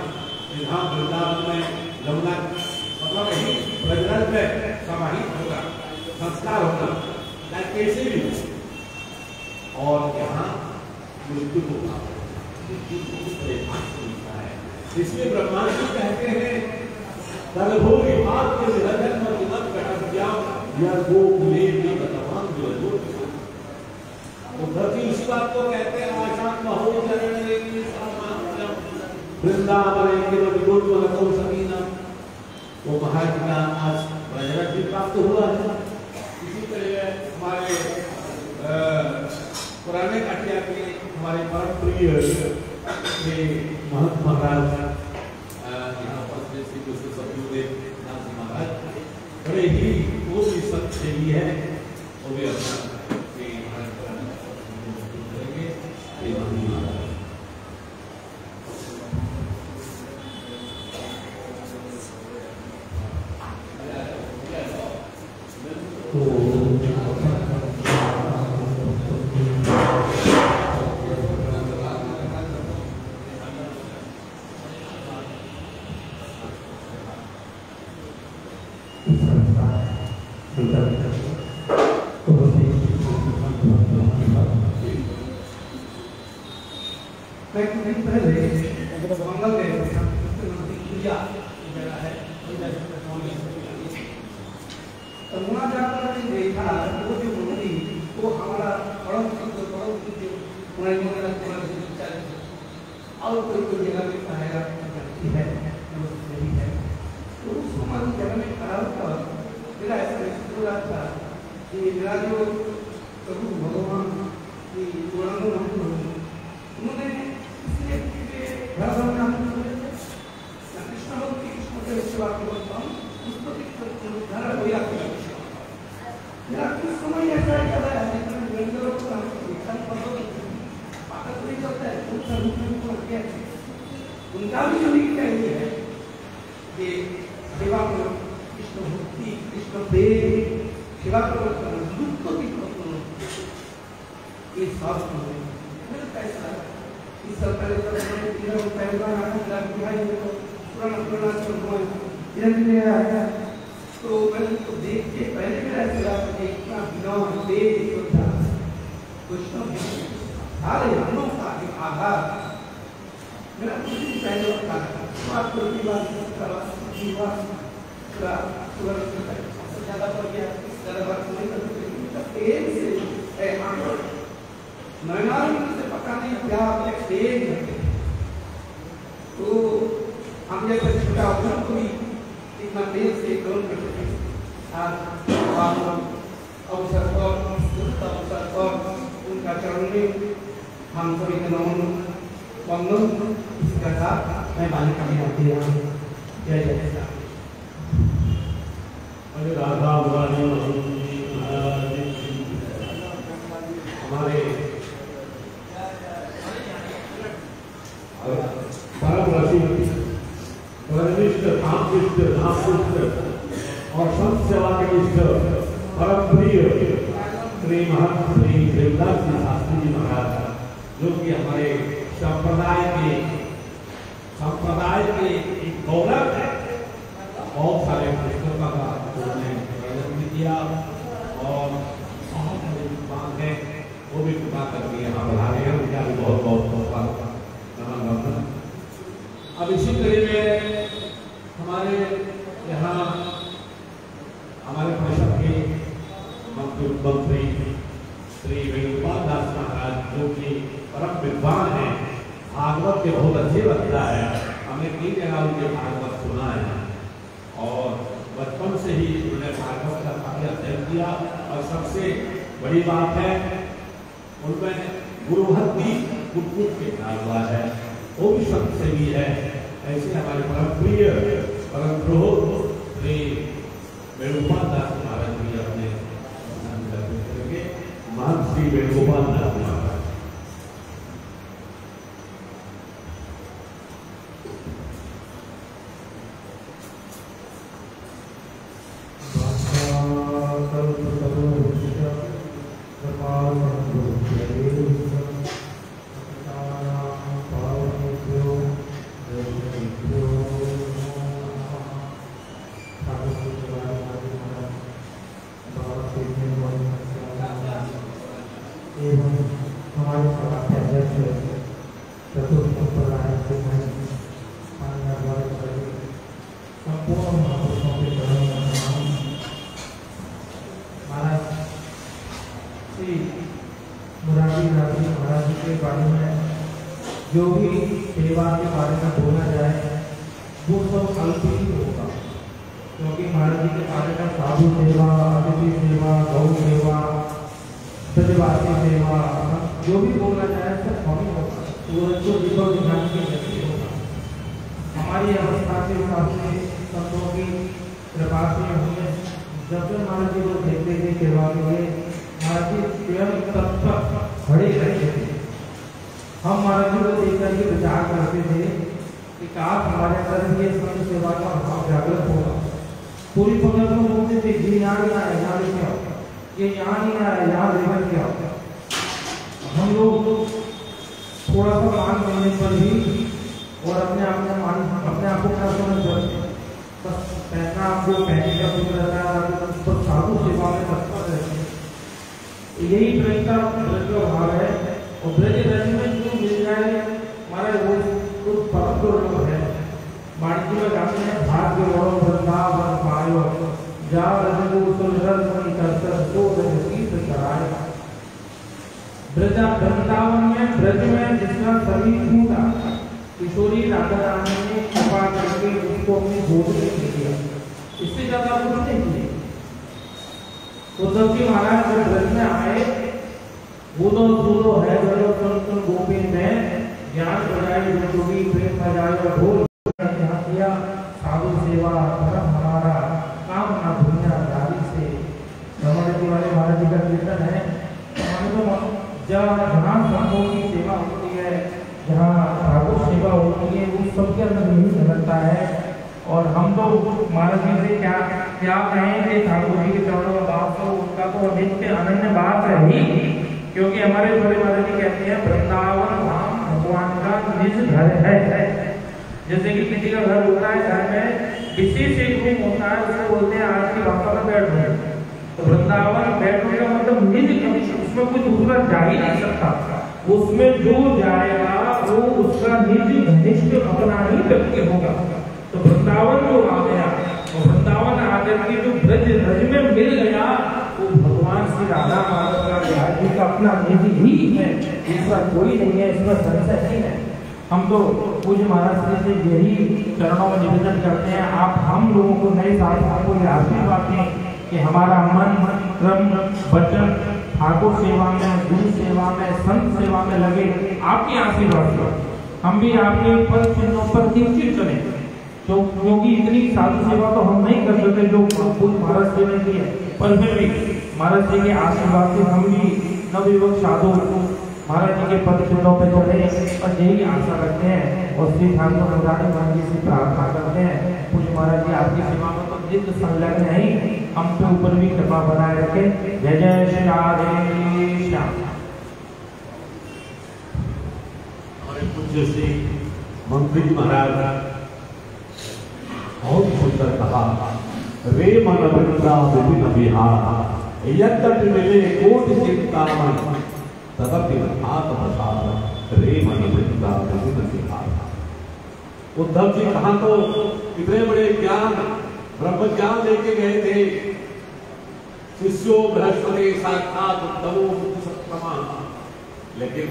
धाम वृंदावन में यमुना मतलब यही प्रजनन में समाहित होगा, संस्कार होगा, चाहे कैसे भी हो। और यहाँ मृत्यु को इसलिए ब्रह्मांड जी कहते हैं सर्वभूमि मात के निरंजन और विनत कटव्या या गोकुले भी बतमान जो तो धरती इसी बात को कहते हैं आशात महो चरण वृंदावन केवल गोकुल को सकीना। वो महाराज का आज ब्रजरथ भी प्राप्त हुआ है। इसी तरह हमारे पुराने काटिया के हमारे परम प्रिय श्री महंत महाराज यहाँ पर श्री कृष्ण सतगुरुदेव नाथ जी महाराज बड़े ही वो भी संत सेवी है, वो भी अपना संपूर्ण महापुरुषों के चरणों में प्रणाम। महाराज श्री मुरारी दास जी महाराज जी के बारे में जो भी सेवा के बारे में बोला जाए वो सब अल्प ही होगा, क्योंकि महाराज जी के बारे में साधु सेवा, अतिथि सेवा, गौ सेवा, ब्रजवासी सेवा, जो भी बोला जाए सब कम होगा, सूरज को विभव ध्यान के नहीं होगा। हमारी अवस्था के हिसाब से संतों की कृपा से हमें जब भी महाराज जी को देखते थे सेवा के लिए, महाराज जी स्वयं तत्पर खड़े रहते थे। हम महाराज जी को देख करके विचार करते थे कि काश हमारे अंदर ये संत सेवा का भाव जागृत होगा। पूरी पकड़ को बोलते थे ये यहाँ नहीं आया, यहाँ लेके आओ, ये यहाँ नहीं आया, यहाँ लेकर के आओ। हम लोग थोड़ा सा मान मिलने पर भी और अपने आप को क्या समझ जाते, बस पहनना आपको पहनने का कुछ रहता है, तो साधु सेवा में तत्पर रहते हैं। यही ब्रज का भाव है। और ब्रज में जो मिल जाए हमारे वो परम दुर्लभ है। वाणिज्य में जाते हैं भाग्य और वृंदावन पायो जा रजगु सुलरल मणि करतर तो रजगीत कराए। वृंदावन में ब्रज में जिसका सभी छूटा, किशोरी राधा रानी ने कृपा करके उसको अपनी गोद में ले लिया, इससे ज्यादा कुछ नहीं किया। उद्धव जी महाराज जब ब्रज में आए, बूदो बूदो है गलो सुन सुन गोपी में ज्ञान बजाई जोगी प्रेम बजाई और ढोल किया। साधु सेवा धर्म हमारा काम ना भूलना दादी से। हमारे वाले महाराज जी का कीर्तन है। जहाँ संतों की सेवा होती है, जहाँ ठाकुर सेवा होती है, उस सबके अंदर यही झलकता है। और हम तो महाराज जी से क्या क्या कहें कि ठाकुर जी के चरणों में बात हो, उनका तो नित्य अनन्य बात है ही, क्योंकि हमारे बड़े महाराज जी कहते हैं वृंदावन धाम भगवान का निज घर है। जैसे कि किसी का घर होता है, घर में विशेष एक रूम होता है, उसको बोलते हैं आज की भाषा में बेडरूम। तो वृंदावन बेडरूम का मतलब निज, उसमें कोई दूसरा जा ही नहीं सकता। उसमें जो जाएगा वो उसका निज घनिष्ठ अपना ही व्यक्ति होगा। तो वृंदावन जो आ गया, और वृंदावन आकर के जो ब्रज में मिल गया, वो भगवान श्री राधा माधव का बिहार जी का अपना निधि ही है, दूसरा कोई नहीं है, इसमें संशय नहीं है। हम तो पूज्य महाराज जी से यही चरणों में निवेदन करते हैं, आप हम लोगों को नए साथियों को ये आशीर्वाद दें कि हमारा मन क्रम वचन ठाकुर सेवा में, गुरु सेवा में, संत सेवा में लगे, आपके आशीर्वाद से हम भी आपके पद चिन्हों पर निश्चित चले। तो क्योंकि इतनी साधु सेवा तो हम नहीं कर सकते जो पूज्य महाराज जी ने की है, पर फिर भी महाराज जी के आशीर्वाद से हम भी नवयुवक साधु महाराज जी के पद चिन्हों पर चले और यही आशा रखते हैं। और श्री ठाकुर मुरारी महाराज जी से प्रार्थना करते हैं, पूज्य महाराज जी आपकी सेवा में तो नित्य संलग्न है ही, हम पे ऊपर भी कृपा बनाए रखे। जय जय श्री राधे श्याम। हमारे पूज्य श्री मंत्री जी महाराज बहुत सुंदर कहा, रे मन वृंदा विपिन विहार यद्यपि मिले कोटि चिंतामणि तदपि आत्मसार रे मन वृंदा विपिन विहार। उद्धव जी कहाँ तो इतने बड़े ज्ञान ब्रह्म ज्ञान लेके गए थे, शिष्यो बृहस्पति साक्षात उद्धवो सत्तमा, लेकिन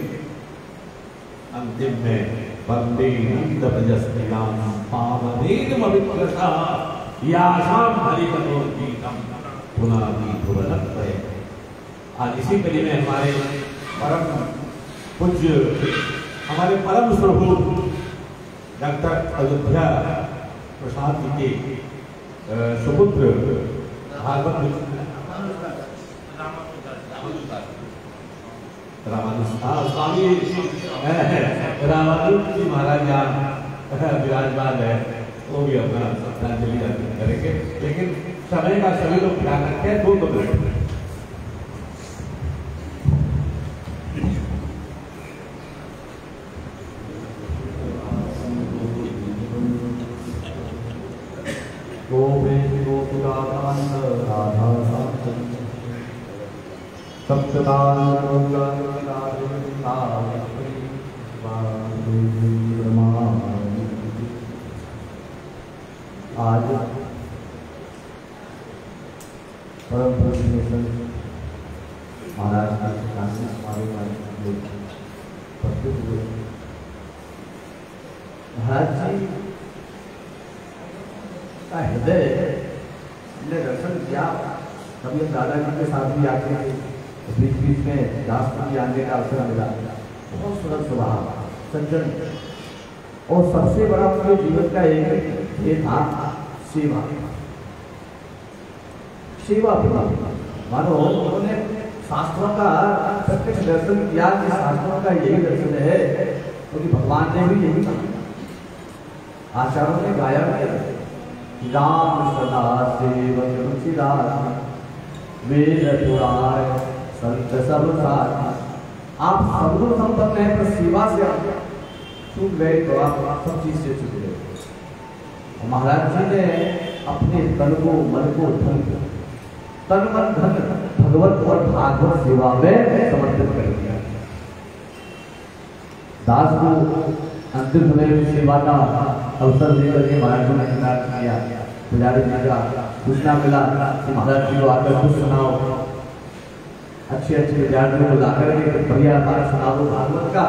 अंतिम में वंदे नंदप्रजस्त्रियां पावनेन अभिप्रशा यासाम हरिकथोर्गीतम पुनादि पुरनत्रय। आज इसी कड़ी में हमारे परम पूज्य, हमारे परम स्वरूप डॉक्टर अयोध्या प्रसाद जी के सुपुत्र भागवत स्वामी रामानुज जी महाराज यहाँ विराजमान है, वो भी अपना श्रद्धांजलि अर्पित करेंगे। लेकिन समय का सभी लोग ध्यान रखें, 2 मिनट। गोविंद गोकुलानंद राधा शांत आज परम पूजनीय संत महाराज के काशी स्वामी प्रस्तुत हुए। महाराज जी का हृदय ने दर्शन किया। कभी हम दादाजी के साथ भी आते थे, बीच बीच में दास को भी आने का अवसर मिला। बहुत सुंदर स्वभाव, सज्जन, और सबसे बड़ा उनके जीवन का एक ये था सेवा। सेवा मानो उन्होंने शास्त्रों का प्रत्यक्ष दर्शन किया कि शास्त्रों का यही दर्शन है, क्योंकि भगवान ने भी यही कहा। आचार्यों ने गाया है, राम सदा सेवक रुचिराज, वेद पुराण संत सब साथ। आप सद्गुण संपन्न है, पर सेवा से चूक गए तो आप सब चीज से चूक गए। महाराज जी ने अपने तन को, मन को, धन को, तन मन धन भगवत और भागवत सेवा में समर्पित कर दिया। दास को अंतिम समय में सेवा का अवसर देकर के महाराज जी ने स्वीकार किया। पुजारी जी का सूचना मिला कि महाराज जी को आकर कुछ सुनाओ। अच्छे अच्छे विद्यार्थियों को लाकर के बढ़िया पाठ सुनाओ भागवत का।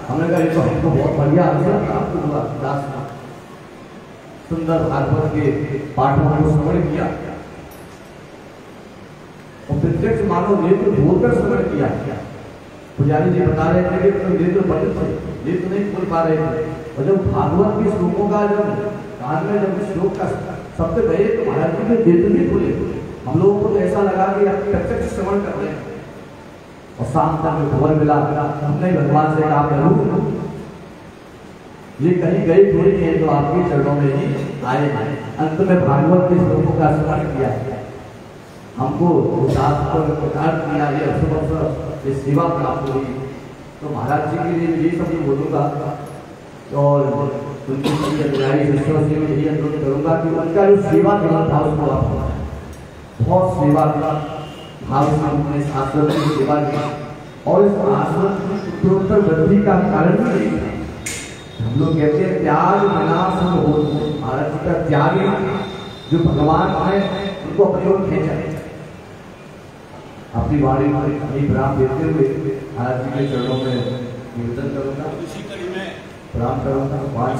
हमने कहा ये तो हमको बहुत बढ़िया अवसर प्राप्त हुआ। दास सुंदर भागवत के पाठों को श्रवण किया और प्रत्यक्ष मानो नेत्र बोलकर श्रवण किया। पुजारी जी बता रहे थे कि तो नेत्र बंद थे, नेत्र नहीं खोल पा रहे थे। और जब भागवत के श्लोकों का जब कान में जब श्लोक का शब्द गए तो महाराज जी के नेत्र नहीं खुले। हम लोगों को तो ऐसा लगा कि आप प्रत्यक्ष श्रवण कर रहे हैं। और शाम तक खबर मिला, हमने भगवान से कहा प्रभु ये कहीं गए थोड़ी नहीं, तो आपके चरणों में ही आए। अंत में भागवत के श्लोकों का स्मरण किया, हमको प्रचार किया, ये अवसर अवसर ये सेवा प्राप्त हुई। तो महाराज जी के लिए ये सब बोलूँगा और उनकी शिष्यों से मैं यही अनुरोध करूँगा कि उनका जो सेवा करना था उसको आप बहुत सेवा भाव से उन्होंने आश्रम की सेवा की। और इस आश्रम की उत्तरोत्तर वृद्धि का कारण भी यही था। हम लोग कहते हैं त्याग विनाश हो। महाराज जी का त्याग जो भगवान है उनको अपनी ओर खींचा। अपनी वाणी में प्रणाम देते हुए महाराज जी के चरणों में निवेदन करूँगा, प्रणाम करूँगा। हमारे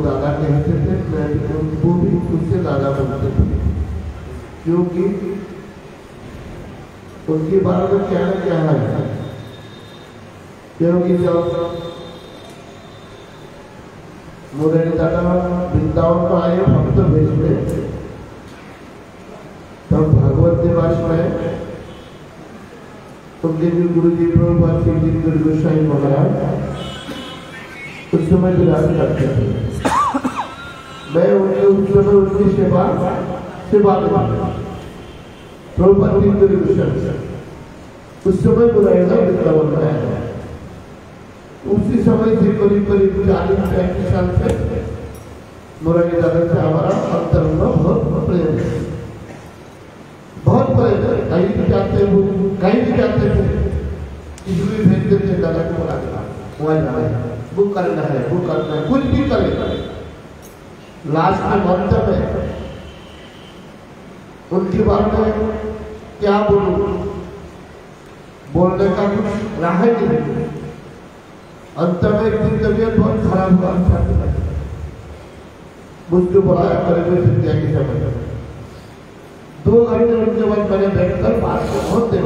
दादा कहते थे, उनको भी उससे दादा बोलते थे, क्योंकि उनके बारे में क्या क्या है। क्योंकि जब मुरारी दादा वृंदावन को आए भक्त भेज में, तब भागवत दिवस में उनके जो गुरु जी प्रभुपाद श्री गुरु गोसाई महाराज उस समय विराज करते थे। मैं उनके उस समय उनकी सेवा प्रभुपाद श्री गुरु गोसाई उस समय बुराइला वृंदावन में आया। उसी समय से करीब 40-35 साल से मुरारी दादा से हमारा अंतरंग बहुत प्रेम है, बहुत प्रेम है। कहीं भी जाते हो, कहीं भी जाते थे, इसलिए भेज देते दादा को बुला के मोबाइल जाना बुक करना है, बुक करना है, कुछ भी करे। लास्ट में मंत्र में उनके बारे में क्या बोलूं, बोलने का कुछ राह नहीं। अंत में एक दिन तबियत बहुत खराब हुआ, मुझको बुलाया करीब संध्या के समय। 2 घंटे उनके बाद मैंने बैठकर बात को बहुत देर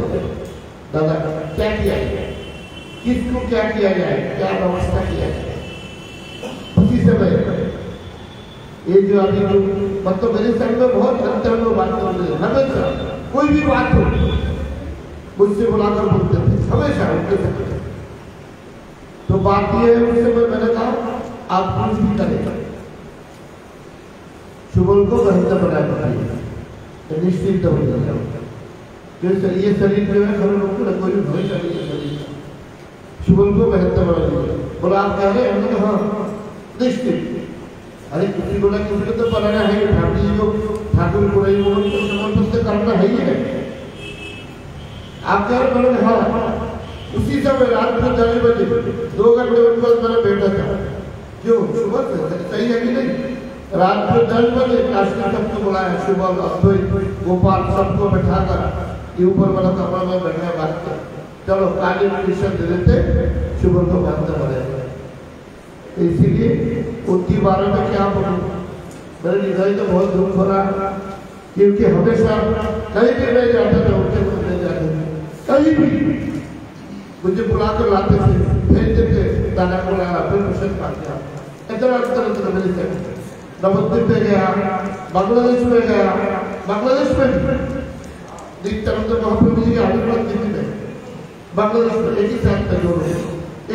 दादा क्या किया जाए, किसको क्या किया जाए, क्या व्यवस्था किया जाए। उसी समय ये जो अभी जो मतलब मेरे संग में बहुत अंतर में बात करते हैं, हमेशा कोई भी बात हो मुझसे बुलाकर बोलते थे, हमेशा उनके संग। तो बात ये है, उस समय मैंने कहा आप पुरुष भी करें, शुभल को बेहतर बनाए तो निश्चित हो जाओ। ये शरीर जो है हर लोग को कोई भय शरीर शुभल को बेहतर बना बोला। आप कह रहे हैं हाँ निश्चित। अरे किसी को ना किसी को तो बनाना है, फैमिली जो ठाकुर को रही वो तो करना है ही है। आप कह रहे बोले हाँ। उसी समय रात को 10 बजे 2 घंटे उनको मेरा बेटा था, क्यों सुबह से सही है कि नहीं? रात को 10 बजे काशी सबको बुलाया, सुबह अद्वैत गोपाल सबको बैठा कर ये ऊपर वाला कमरा में बैठा बात कर, चलो काली मिशन दे देते सुबह को बंद बने। इसीलिए उनकी बारे में क्या बोलूं, मेरे हृदय तो बहुत दुख हो रहा, क्योंकि हमेशा कहीं भी मैं जाता था उनके सामने जाते थे, कहीं भी मुझे बुला कर लाते थे, भेज देते दादा को लाया, फिर मिशन पा गया। इतना मेरे से नवद्वीप में गया, बांग्लादेश में गया, बांग्लादेश में तो महाप्रभु जी के आशीर्वाद दिल्ली में, बांग्लादेश में एक ही साथ में दोनों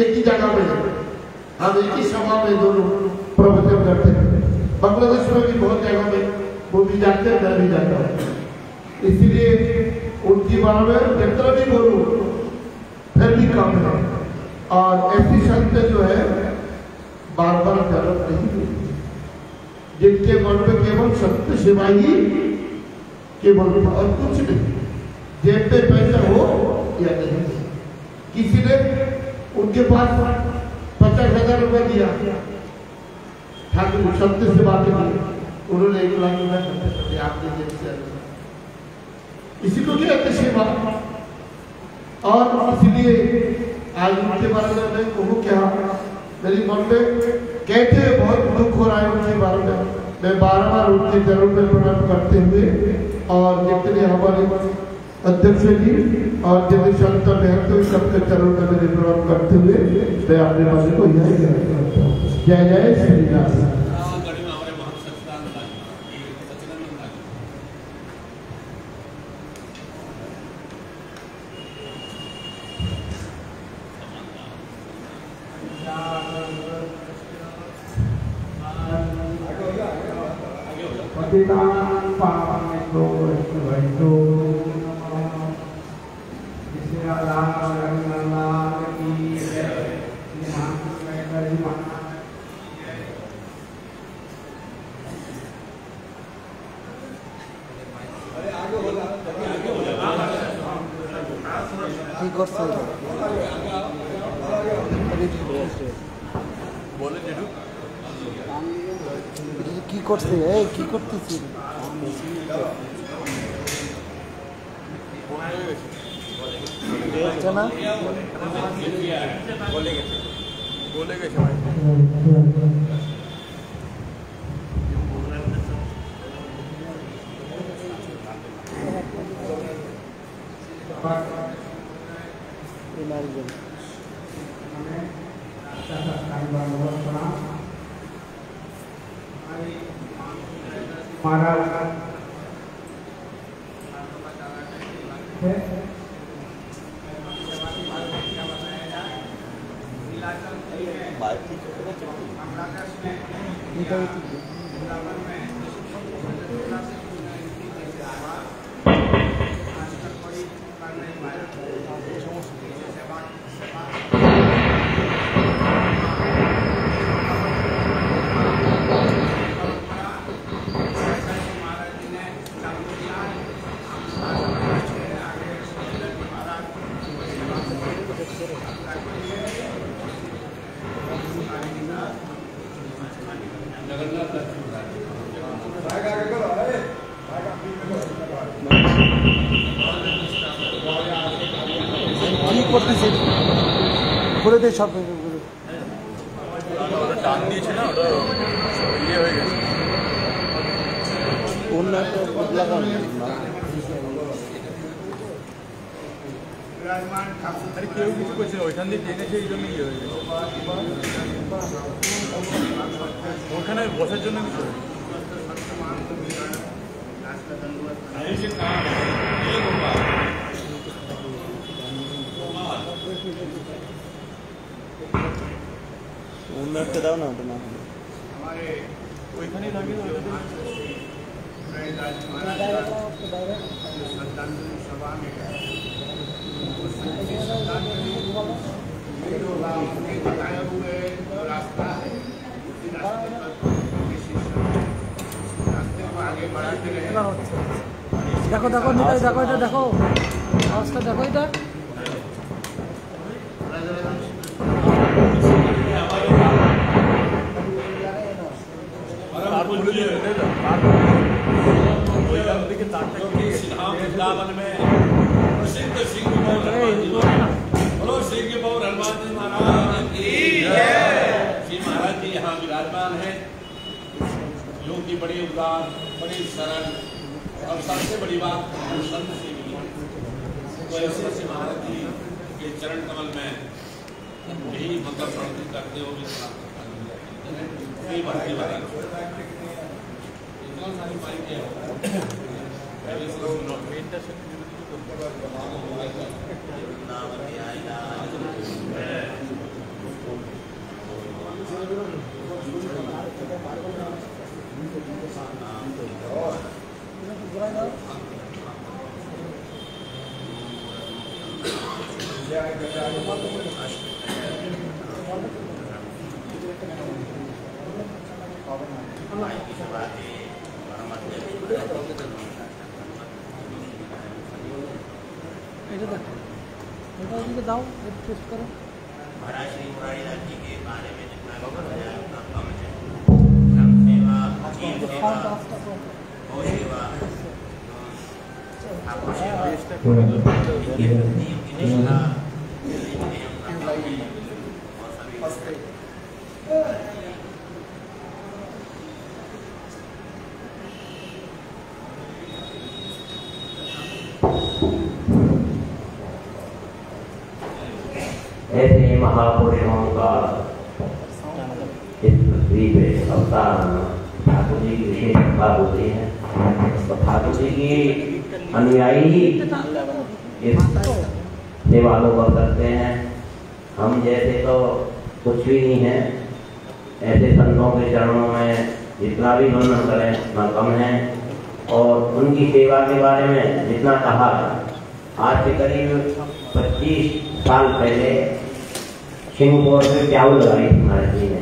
एक ही जगह में हम एक ही सभा में दोनों प्रवचन करते थे। बांग्लादेश में भी बहुत जगह में वो भी जाते हैं, मैं भी जाता हूँ। इसीलिए उनकी बारे में जितना भी बोलूँ फिर भी कम है। और ऐसी संत जो है बार बार जरूरत नहीं होती, जिनके मन में केवल सत्य सेवा ही केवल और कुछ नहीं, जेब में पैसा हो या नहीं। किसी ने उनके पास 50,000 रुपए दिया, ठाकुर सत्य से बातें की, उन्होंने 1 लाख रुपया खर्च कर दिया आपने जेब से। इसी को कहते सेवा। और इसलिए आज उनके बारे में मैं कहूँ क्या, मेरी मन में कहते हुए बहुत दुख हो रहा है उनके बारे में। मैं बार उनके चरणों में प्रणाम करते हुए और जितने हमारे अध्यक्ष जी और जितने संत हैं सबके चरणों में मेरे प्रणाम करते हुए मैं अपने मन को यही कहता हूँ। जय जय श्री राम। কি করছে কি করতেছি না বলে গেছে করে দে সব টান দিয়েছে না ওটা ইয়ে হয়ে গেছে অন্য একটা লাগানো আরে কেউ কিছু করছে না ওইখান দিয়ে টেনেছে এই জন্য ইয়ে হয়ে গেছে ওখানে বসার জন্য কিছু हमारे श्रद्धांजलि सभा में उस श्रद्धांजलि जो उनके बताए हुए जो रास्ता है उसी रास्ते पर रास्ते को आगे बढ़ाते रहे। দেখো দেখো নিতাই দেখো এটা দেখো অবস্থা দেখো এটা वृंदावन में प्रसिद्ध सिंह हनुमान जी महाराज की श्री महाराज जी यहाँ विराजमान है, जो कि बड़े उदार, बड़े सरल और सबसे बड़ी बात संत से मिली। तो ऐसे से महाराज जी के चरण कमल में यही मंत्र प्रणति करते हो भक्ति वाला इतना सारी माइक है। दाओ टेस्ट करो। महाराज श्री मुरारीलाल जी के बारे में जितना भी बताया उतना कम है। संत सेवा, जीव सेवा, गौ सेवा, ठाकुर सेवा, इनके प्रति उनकी निष्ठा, और सभी ऐसे महापुरुषों का इस पृथ्वी पे अवतार ठाकुर जी की विशेष कृपा होती है। तो ठाकुर जी की अनुयायी ही इस सेवा को कर सकते हैं। हम जैसे तो कुछ भी नहीं है। ऐसे संतों के चरणों में जितना भी वर्णन करें उतना कम है। और उनकी सेवा के बारे में जितना कहा, आज से करीब 25 साल पहले सिंहपुर में प्याऊ लगाई थी महाराज जी ने,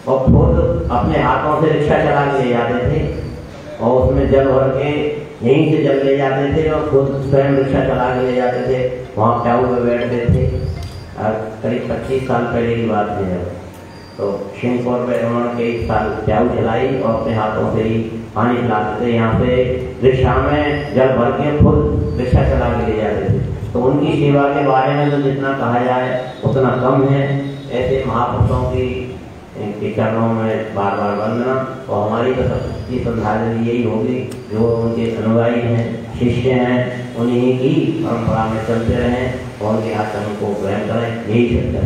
और खुद अपने हाथों से रिक्शा चला के ले जाते थे और उसमें जल भर के यहीं से जल ले जाते थे और खुद स्वयं रिक्शा चला के ले जाते थे। वहाँ प्याऊ में बैठते थे। करीब 25 साल पहले की बात है। तो सिंहपुर में उन्होंने कई साल प्याऊ चलाई और अपने हाथों से ही पानी पिलाते थे। यहाँ से रिक्शा में जल भर के खुद रिक्शा चला के ले जाते थे। तो उनकी सेवा के बारे में तो जितना कहा जाए उतना कम है। ऐसे महापुरुषों की चरणों में बार बार वंदना। और हमारी तो सबकी श्रद्धांजलि यही होगी, जो उनके अनुयायी हैं, शिष्य हैं, उन्हीं की परंपरा में चलते रहें और उनके आचरण को ग्रहण करें। यही सत्य।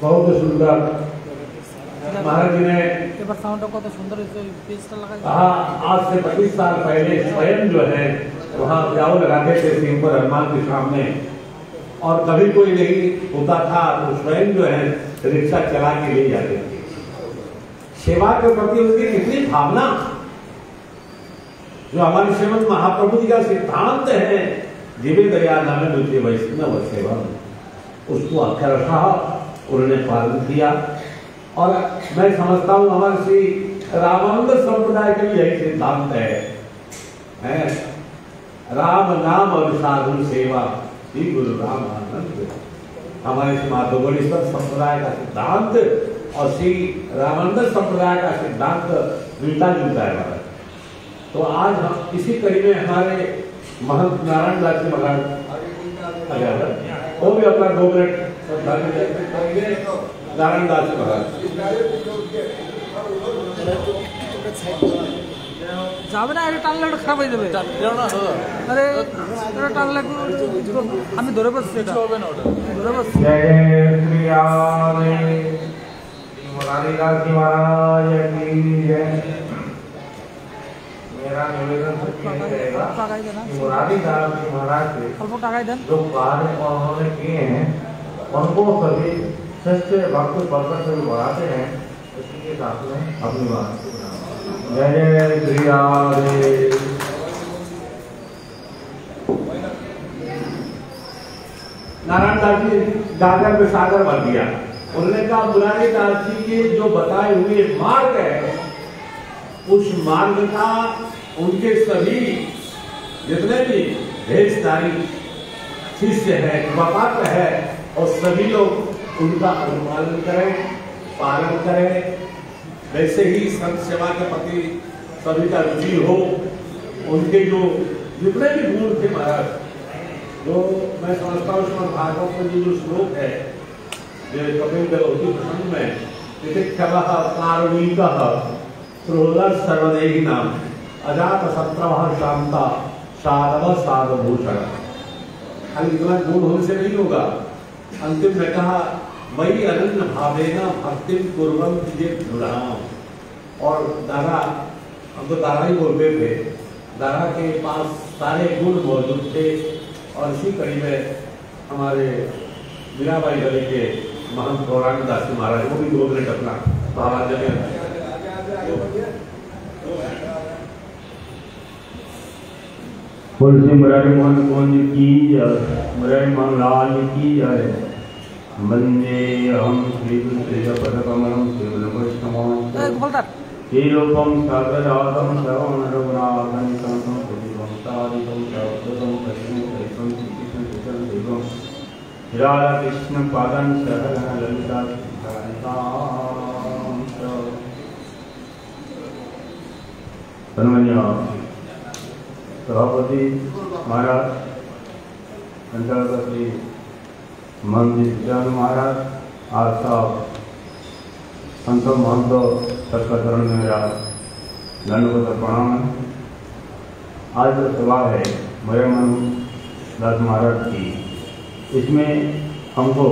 बहुत सुंदर महाराज जी ने कहा, आज से 25 साल पहले स्वयं जो है वहाँ प्याऊ लगाते थे सिंहपुर हनुमान के सामने, और कभी कोई नहीं होता था तो स्वयं जो है रिक्शा चला के ले जाते थे। सेवा के प्रति उनकी कितनी भावना, जो हमारे श्रीमद महाप्रभु जी का सिद्धांत है, जीवे दया नाम मुझे वैष्णव सेवा, उसको अक्षरशः उन्होंने पालन किया। और मैं समझता हूँ हमारे श्री रामानंद संप्रदाय का भी यही सिद्धांत है, राम नाम और साधु सेवा, श्री गुरु राम आनंद। हमारे श्री माधोगणेश्वर संप्रदाय का सिद्धांत और श्री रामानंद संप्रदाय का सिद्धांत मिलता जुलता है। तो आज हम इसी कड़ी में हमारे महंत नारायण दास जी महाराज वो भी अपना 2 मिनट नारायण दास जी महाराज যাবে না, এটা টানলে ওটা খারাপ হয়ে যাবে। আরে এটা টানলে আমি ধরে পাচ্ছি, এটা হবে না, ওটা ধরে পাচ্ছি। जय श्री राम मुरारीलाल जी महाराज की जय। मेरा निवेदन रहेगा मुरारीलाल जी महाराज से অল্প টাকাই দেন। जो कार्य उन्होंने किए हैं उनको सभी श्रेष्ठ भक्त पढ़कर सभी बढ़ाते हैं। इसी के साथ में अपनी बात जय जय श्री राधे। नारायण दास जी गागर में सागर भर दिया। उन्होंने कहा मुरारी दास जी के जो बताए हुए मार्ग है, उस मार्ग का उनके सभी जितने भी भेषधारी शिष्य है, कृपापात्र है, और सभी लोग उनका अनुपालन करें, पालन करें। वैसे ही संत सेवा के प्रति सभी का रुचि हो। उनके जो जितने भी गुण थे महाराज, जो मैं समझता हूँ श्रीमद् भागवत में जो श्लोक है, जो कपिल देव प्रसंग में तिथिक्षवः कारुणिकः प्रोलर सर्वदेही नाम अजात शत्रवः शांता साधव साधभूषण। खाली इतना गुण होने से नहीं होगा। अंतिम में कहा वही अनन्य भावेना भक्तिम कुर्वन्ति ये धुराम। और दादा, हम तो दादा ही बोलते थे, दादा के पास सारे गुण मौजूद थे। और इसी कड़ी में हमारे मीराबाई गली के महंत गौरांग दास जी महाराज, वो भी 2 मिनट अपना महाराज तुलसी मुरारी मोहन कुंज की जय, मुरारी मोहन लाल की जय। वंदे हम श्री पदकमलम श्रीवैष्णवं श्रीरूपं सागरातं श्रवण रघुनाथं संतं सुजीवं सादितं सर्वदं कृष्णं कृष्णं राधा कृष्ण पादं सहगण ललिता सभापति महाराज, संचालक श्री मंदिर महाराज, आज साहब संत महंत सबका चरण में मेरा दंडवत प्रणाम है। आज जो सभा है मेरे मन दास महाराज की, इसमें हमको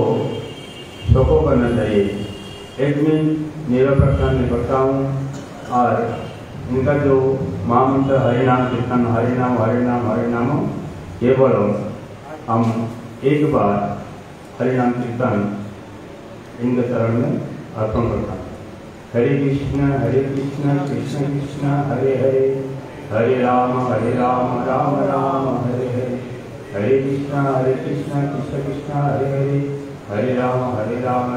शोको करना चाहिए। एक मिनट निरपेक्ष निपटता हूँ और इनका जो महामंत्र हरिनाम कीर्तन, हरिनाम हरिनाम हरिनाम, केवल हम एक बार हरिनाम कीर्तन इनके चरण में अर्पण करता हूँ। हरे कृष्ण कृष्ण कृष्ण हरे हरे, हरे राम राम राम हरे हरे, हरे कृष्ण कृष्ण कृष्ण हरे हरे, हरे राम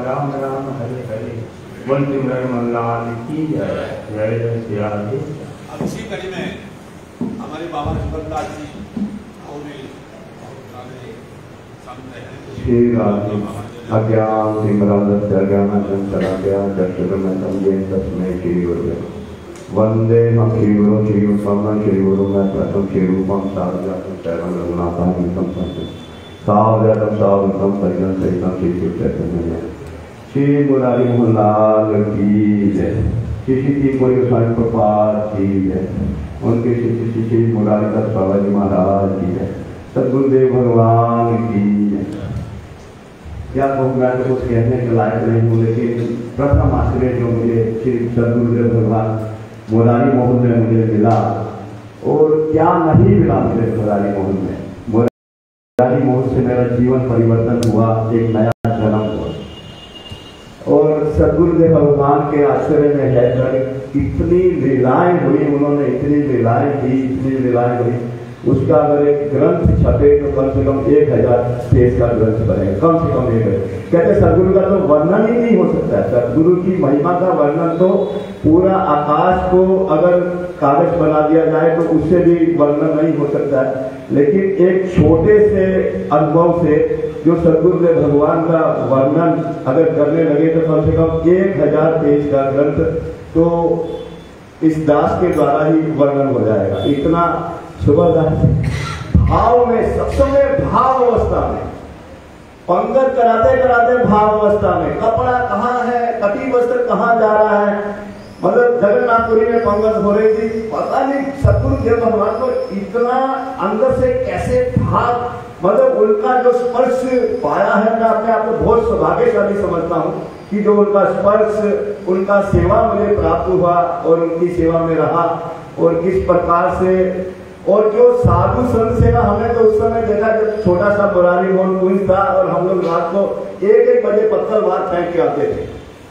राम हरे हरे। बोलते मनलाल की जय, जय जय श्री राधे। अब इसी कड़ी में हमारे बाबा सुबरदास जी और भी श्री राधे। अज्ञान सिमरादस्य अज्ञानाचं चलाभ्या चक्षुर्मे समझे तस्मै श्री गुरुवे। वंदे हम श्री गुरु श्री उत्तम श्री गुरु में प्रथम श्री रूपम सावजातम शरणं रघुनाथान्वितं संतं सावजातम सावधम परिजन सहितं श्री शिव चैतन्य। श्री मुरारी मोहन लाल की जय। श्री श्री कोई गोस्वामी प्रपात की जय। उनके शिष्य श्री मुरारी दास बाबा जी महाराज की जय। सद्गुरुदेव भगवान की जय। क्या कहूँगा तो कुछ कहने के लायक नहीं हूँ, लेकिन प्रथम आश्रय जो मुझे श्री सद्गुरुदेव भगवान मुरारी मोहन में मुझे मिला, और क्या नहीं मिला मुझे मुरारी मोहन में। मुरारी मोहन से मेरा जीवन परिवर्तन हुआ, एक नया जन्म हुआ। और सद्गुरुदेव भगवान के आश्रय में रहकर इतनी लीलाएं हुई, उन्होंने इतनी लीलाएं की, इतनी लीलाएं हुई। उसका अगर एक ग्रंथ छपे तो कम से कम 1000 पेज का ग्रंथ बनेगा, कम से कम 1000। कहते सद्गुरु का तो वर्णन ही नहीं हो सकता है। सद्गुरु की महिमा का वर्णन तो पूरा आकाश को अगर कागज बना दिया जाए तो उससे भी वर्णन नहीं हो सकता है। लेकिन एक छोटे से अनुभव से जो सद्गुरुदेव भगवान का वर्णन अगर करने लगे तो कम से कम 1000 पेज का ग्रंथ तो इस दास के द्वारा ही वर्णन हो जाएगा। इतना सुबह भाव में, सब समय भाव अवस्था में, पंगत कराते कराते भाव अवस्था में, कपड़ा कहाँ है, कटी वस्त्र कहाँ जा रहा है, मतलब जगन्नाथपुरी में पंगत हो रही थी, पता नहीं सद्गुरुदेव भगवान को इतना अंदर से कैसे भाव, मतलब उनका जो स्पर्श पाया है, मैं अपने आप को बहुत सौभाग्यशाली समझता हूँ कि जो उनका स्पर्श, उनका सेवा मुझे प्राप्त हुआ और उनकी सेवा में रहा, और किस प्रकार से और जो साधु संत सेवा, हमने तो उस समय देखा जब छोटा सा मुरारी मोहन कुंज था और हम लोग रात को 1-1 बजे पत्थर बाहर फेंक के आते थे,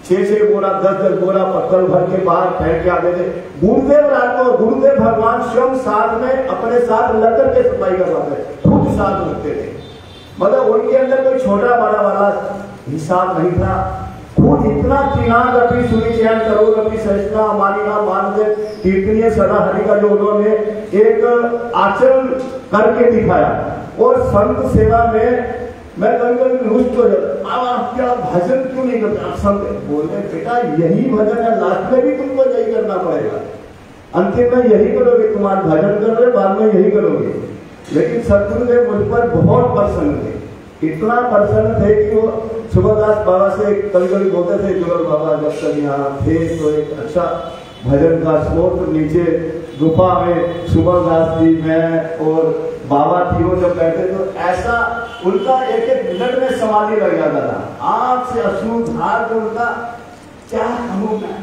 6-6 बोरा 10-10 बोरा पत्थर भर के बाहर फेंक के आते थे। गुरुदेव रात को, गुरुदेव भगवान स्वयं साथ में अपने साथ लकड़ के सफाई करवाते थे, खुद साथ रखते थे। मतलब उनके अंदर कोई छोटा बड़ा वाला हिसाब नहीं था। खुद इतना त्रिनाग अपनी सुनिचयन करोड़ अपनी सहिष्णुता हमारी ना मानते कीर्तनीय सदा हरि का जो उन्होंने एक आचरण करके दिखाया। और संत सेवा में मैं कभी रुष्ट हो जाता, अब आप क्या भजन क्यों नहीं करते? आप संत बोले बेटा यही भजन है, लास्ट में भी तुमको यही करना पड़ेगा, अंतिम में यही करोगे, तुम्हारा भजन कर रहे बाद में यही करोगे। लेकिन सतगुरुदेव मुझ पर बहुत प्रसन्न थे, इतना प्रसन्न थे कि वो सुबरदास बाबा से कभी कभी बोलते थे, जुगल बाबा जब तक यहाँ थे तो एक अच्छा भजन का स्रोत नीचे गुफा में सुबरदास जी मैं और बाबा थी, वो जब बैठे तो ऐसा उनका 1-1 मिनट में समाधि लग जाता था, आंख से अश्रु धार के उनका क्या कहूँ मैं,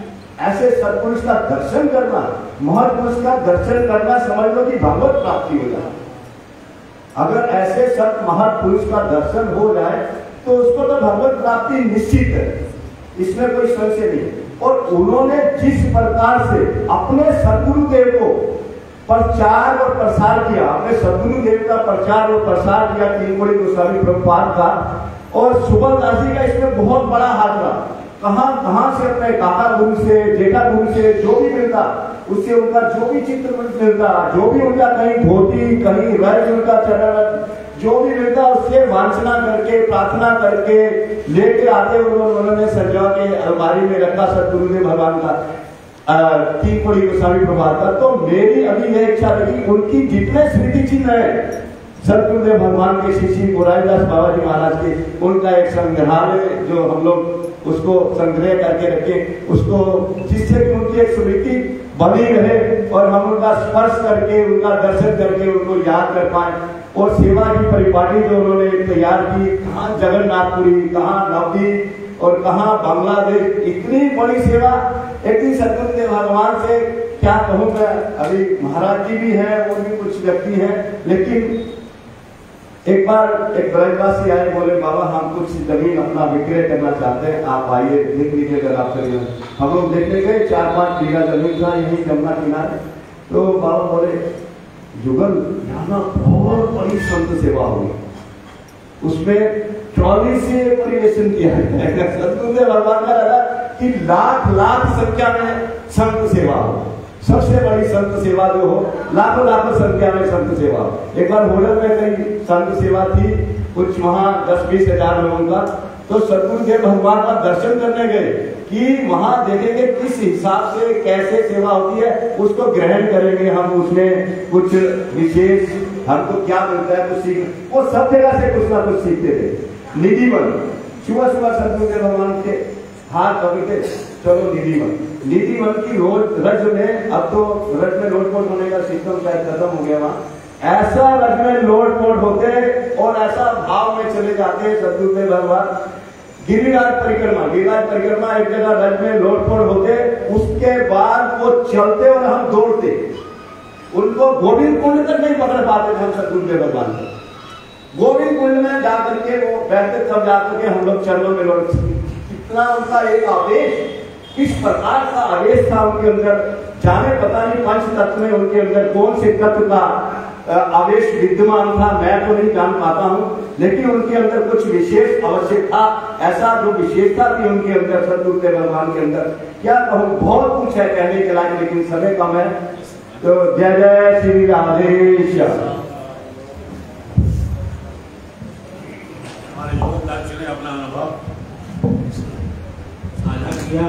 ऐसे सत्पुरुष का दर्शन करना, महापुरुष का दर्शन करना समझ लो कि भगवत प्राप्ति हो जाए। अगर ऐसे सत महापुरुष का दर्शन हो जाए तो उसको तो भगवत प्राप्ति निश्चित है, इसमें कोई संशय नहीं। और उन्होंने जिस प्रकार से अपने सद्गुरुदेव को प्रचार और प्रसार किया, अपने सद्गुरुदेव का प्रचार और प्रसार किया तीनकोड़ी गोस्वामी प्रभुपाद का, और सुबरदास जी का इसमें बहुत बड़ा हाथ रहा। कहां से अपने काका गुरु से, जेठा गुरु से जो भी मिलता उससे उनका जो भी चित्र मिलता, जो भी उनका कहीं धोती कहीं रज उनका चरण जो भी मिलता उससे वांछना करके प्रार्थना करके लेके आते, उन्होंने सजा के अलमारी में रखा सतगुरुदेव भगवान का तीनकोड़ी गोस्वामी प्रभात का। तो मेरी अभी यह इच्छा रही उनकी जितने स्मृति चिन्ह है सतगुरुदेव भगवान के शिष्य मोरारीदास बाबा जी महाराज के, उनका एक संग्रहालय जो हम लोग उसको संग्रह करके रखे, उसको जिससे कि उनकी एक स्मृति बनी रहे और हम उनका स्पर्श करके उनका दर्शन करके उनको याद कर पाए। और सेवा की परिपाटी जो उन्होंने तैयार की, कहाँ जगन्नाथपुरी, कहाँ नवदीप और कहाँ बांग्लादेश, इतनी बड़ी सेवा। एक दिन सतगुरुदेव भगवान से क्या कहूँ मैं, अभी महाराज जी भी हैं और भी कुछ व्यक्ति हैं, लेकिन एक बार एक ब्रजवासी आए, बोले बाबा हम कुछ जमीन अपना विक्रय करना चाहते हैं, आप आइए देख लीजिए अगर आप करिए। हम लोग देखने गए, 4-5 बीघा जमीन था यही जमुना किनारे। तो बाबा बोले जुगल यहाँ बहुत बड़ी संत सेवा होगी, उसमें ट्रॉली से परिवेशन किया है। सतगुरुदेव भगवान का लगा कि लाख संख्या में संत सेवा हो, सबसे बड़ी संत सेवा जो हो, लाखों संख्या में संत सेवा। एक बार होटल में कई संत सेवा थी, कुछ वहां 10-20 हजार लोगों का। तो सतगुरुदेव भगवान का दर्शन करने गए कि वहां देखेंगे किस हिसाब से कैसे सेवा होती है, उसको ग्रहण करेंगे हम, उसमें कुछ विशेष हमको क्या मिलता है कुछ सीख। वो सब जगह से कुछ ना कुछ सीखते थे। निधिवन सुबह सतगुरुदेव भगवान के हाथ पकड़ते, चलो निधिवन की रोज रज में, अब तो रज में लोटपोट होने का सिस्टम शायद खत्म हो गया वहां, ऐसा रज में लोटपोट होते और ऐसा भाव में चले जाते सतगुरुदेव भगवान। गिरिराज परिक्रमा एक जगह रज में लोटपोट होते, उसके बाद वो चलते और हम दौड़ते, उनको गोविंद कुंड तक नहीं पकड़ पाते थे हम सतगुरुदेव भगवान को। गोविंद कुंड में जाकर के वो बैठते, तब जाकर के हम लोग चरणों में लौटते। इतना उनका एक आवेश, किस प्रकार का आवेश था उनके अंदर, जाने पता नहीं पंच तत्व में उनके अंदर कौन से तत्व का आवेश विद्यमान था, मैं तो नहीं जान पाता हूँ, लेकिन उनके अंदर कुछ विशेष अवश्य था। ऐसा जो विशेषता थी उनके अंदर, सतगुरुदेव भगवान के अंदर, क्या कहूँ, बहुत कुछ है कहने के लायक, लेकिन समय कम है। तो जय जय श्री राधेश्याम। हमारे योगदान ने अपना अनुभव साझा किया।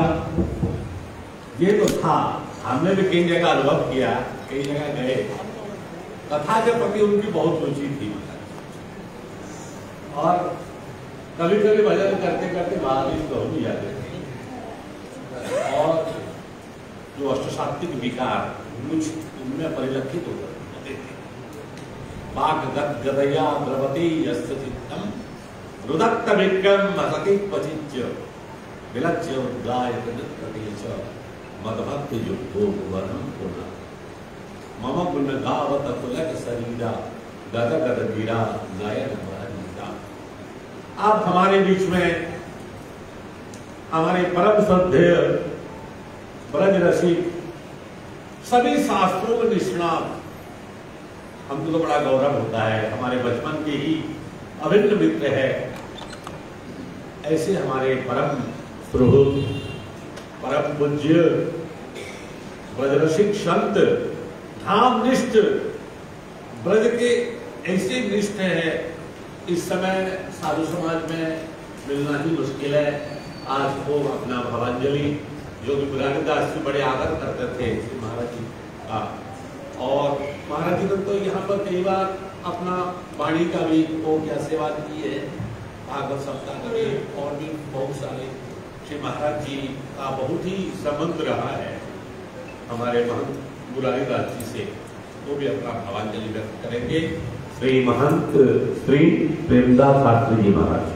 ये तो था, हमने भी कई जगह अनुभव किया, कई जगह गए, कथा के प्रति उनकी बहुत रुचि थी और कभी कभी भजन करते करते महावीर तो भी जाते थे और जो अष्टसात्विक विकार कुछ उनमें परिलक्षित होते थे। वाक गदया द्रवती यस्चित्तम रुदत्त विक्रम असति पचिच्य विलक्ष्य उद्गाय प्रति च मदभक्ति युक्तो वर्णम पूर्ण। मम गुण गावत पुलक शरीरा गद गद गिरा नयन बहरीरा। आप हमारे बीच में हमारे परम श्रद्धेय ब्रज रसिक सभी शास्त्रों में निष्णात, हमको तो बड़ा गौरव होता है, हमारे बचपन के ही अभिन्न मित्र है। ऐसे हमारे परम सुहृद परम पूज्य ब्रजरसिक संत धाम निष्ठ ब्रज के ऐसे निष्ठ है, इस समय साधु समाज में मिलना ही मुश्किल है। आज वो अपना भवांजलि जो कि मुरारीदास जी बड़े आदर करते थे श्री महाराज जी का, और महाराज जी ने तो यहाँ पर कई बार अपना वाणी का भी वो क्या सेवा की है, भागवत सप्ताह का भी, और भी बहुत सारे श्री महाराज जी का बहुत ही संबंध रहा है हमारे महंत मुरारीदास जी से। वो भी अपना भावांजलि व्यक्त करेंगे। श्री महंत श्री प्रेमदास शास्त्री जी महाराज।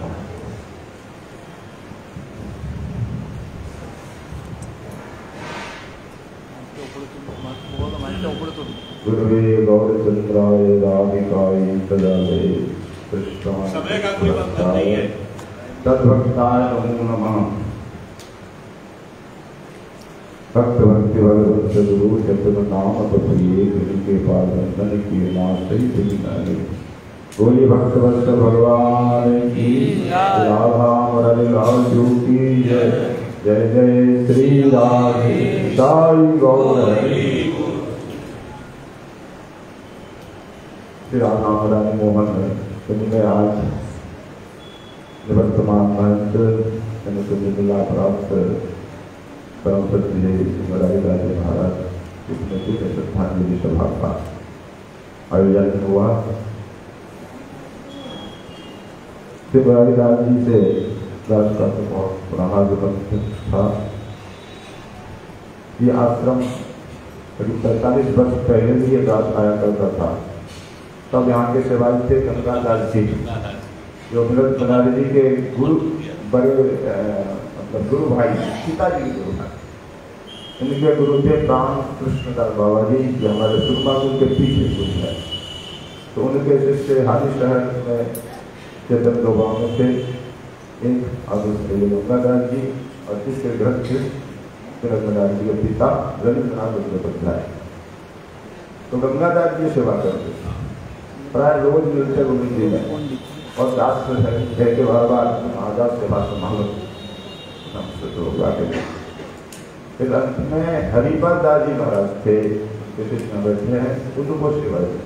गुरुवे गौरचंद्राय राधिकाय तदालये कृष्णाय समय का कोई बंधन नहीं है। तद्भक्ताय नमो नमः। भक्त भक्ति भगवत सदगुरु जब नाम तो प्रिय के पास बंधन किए ना सही सही नाले। बोली भक्त भक्त भगवान की राधा मुरारी लाल जी की जय। जय जय श्री राधे साई गौर श्री राधा मुरारी मोहन जिनमें आज निवर्तमान महंत मिला प्राप्त परम श्रद्धेय मुरारीदास जी महाराज जिसमें पूरे श्रद्धांजलि सभा का आयोजन हुआ। श्री मुरारीदास जी से दास का तो बहुत पुराना संबंध था। ये आश्रम करीब 45 वर्ष पहले भी ये दास आया करता था। तब यहाँ के सेवाई थे गंगादास जी, जो मुरारी जी के गुरु बड़े मतलब गुरु भाई, पिताजी के गुरु भाई। इनके गुरु थे प्राण कृष्णदास बाबा जी, जो हमारे सुरमापुर के पीछे गुरु है। तो उनके शिष्य हाली शहर में चेतन दो गाँव में थे, एक आदर्श गंगादास जी और तीसरे ग्रंथ गंगादास जी के पिता रविन्द्रनाथ बंदोपाध्याय। तो गंगादास जी सेवा करते प्राय रोज मिलते गोविंद जी में, और दास कह के बार बार आजाद सेवा संभालो तो आगे। फिर अंत में हरिपाल दास जी महाराज थे, बैठे हैं, उनको सेवा दी।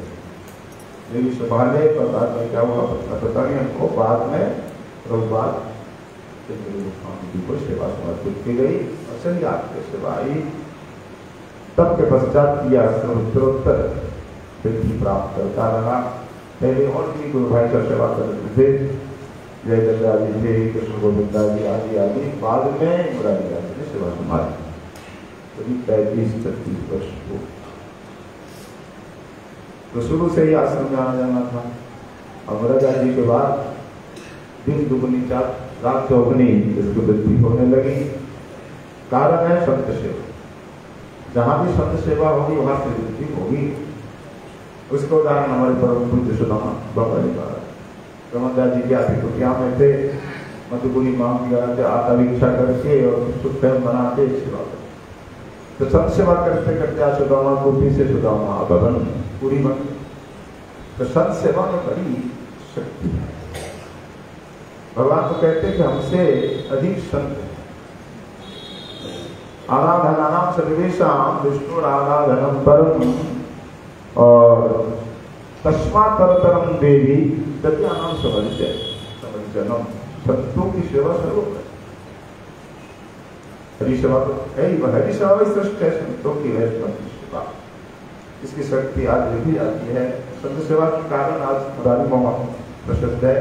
लेकिन संभाले पर बाद में क्या हुआ पता नहीं हमको। बाद में रविवार स्वामी जी को सेवा समर्पित की गई और सही आपके सेवा आई। तब के पश्चात यह आश्रम उत्तरोत्तर वृद्धि प्राप्त करता रहा। पहले और भी गुरु भाई का सेवा करते थे, जय गंगा जी थे, कृष्ण गोविंदा जी आदि आदि। बाद में मुरारीदास जी ने सेवा संभाली, करीब 35-36 वर्ष को। तो शुरू से ही आश्रम में आना जाना था। और मुरारीदास जी के बाद दिन दुगनी रात चौगनी इसकी वृद्धि होने लगी। कारण है संत सेवा। जहाँ भी संत सेवा होगी वहाँ से वृद्धि होगी। उसका उदाहरण हमारे परम पूज्य सुदामा बाबा जी महाराज रमनदास जी के आदि कुटिया में थे, मधुपुरी मांग लगाते आटा भिक्षा करके और सुखम बनाते सेवा करते। तो संत सेवा करते करते सुदामा कुटी से सुदामा भवन पूरी बन। तो संत सेवा में बड़ी शक्ति है। भगवान तो कहते कि हमसे अधिक संत आराधनानाम सर्वेषाम विष्णु आराधनम परम और तस्मात् परतरम देवी तत्यानाम समर्जनम। संतों की सेवा सर्वोपरि। हरि सेवा तो है ही, हरि सेवा ही श्रेष्ठ है, संतों की है संत सेवा। इसकी शक्ति आज भी आती है। संत सेवा के कारण आज मुरारी मोहन प्रसिद्ध है।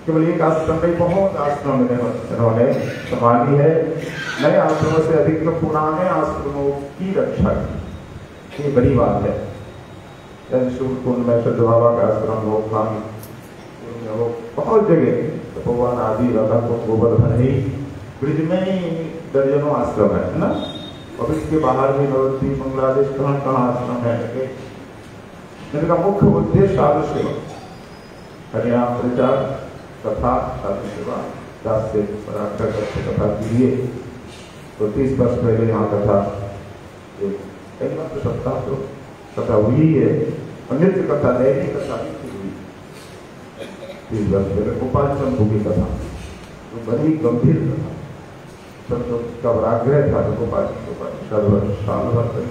केवल एक आश्रम में बहुत आश्रम इन्होंने संभाली है। नए आश्रमों से अधिक तो पुराने आश्रमों की रक्षा की, ये बड़ी बात है। जैसे सूर्यकुंड में सद बाबा का आश्रम हो, हो बहुत जगह तपोवन आदि राधा कुंड गोवर्धन ही ब्रिज में ही दर्जनों आश्रम है ना। और इसके बाहर भी नवद्वीप बांग्लादेश कहाँ आश्रम है लगे। जिनका मुख्य उद्देश्य साधु सेवा, हरिनाम प्रचार, कथा, साधु सेवा, दास से पराकर करके कथा कीजिए। तो 30 वर्ष पहले यहाँ कथा एक मात्र सप्ताह तो कथा हुई है, और नित्य कथा दैनिक कथा भी हुई 30 वर्ष पहले। गोपाल चंद्र की कथा तो बड़ी गंभीर कथा, संतों का आग्रह था तो गोपाल साल भर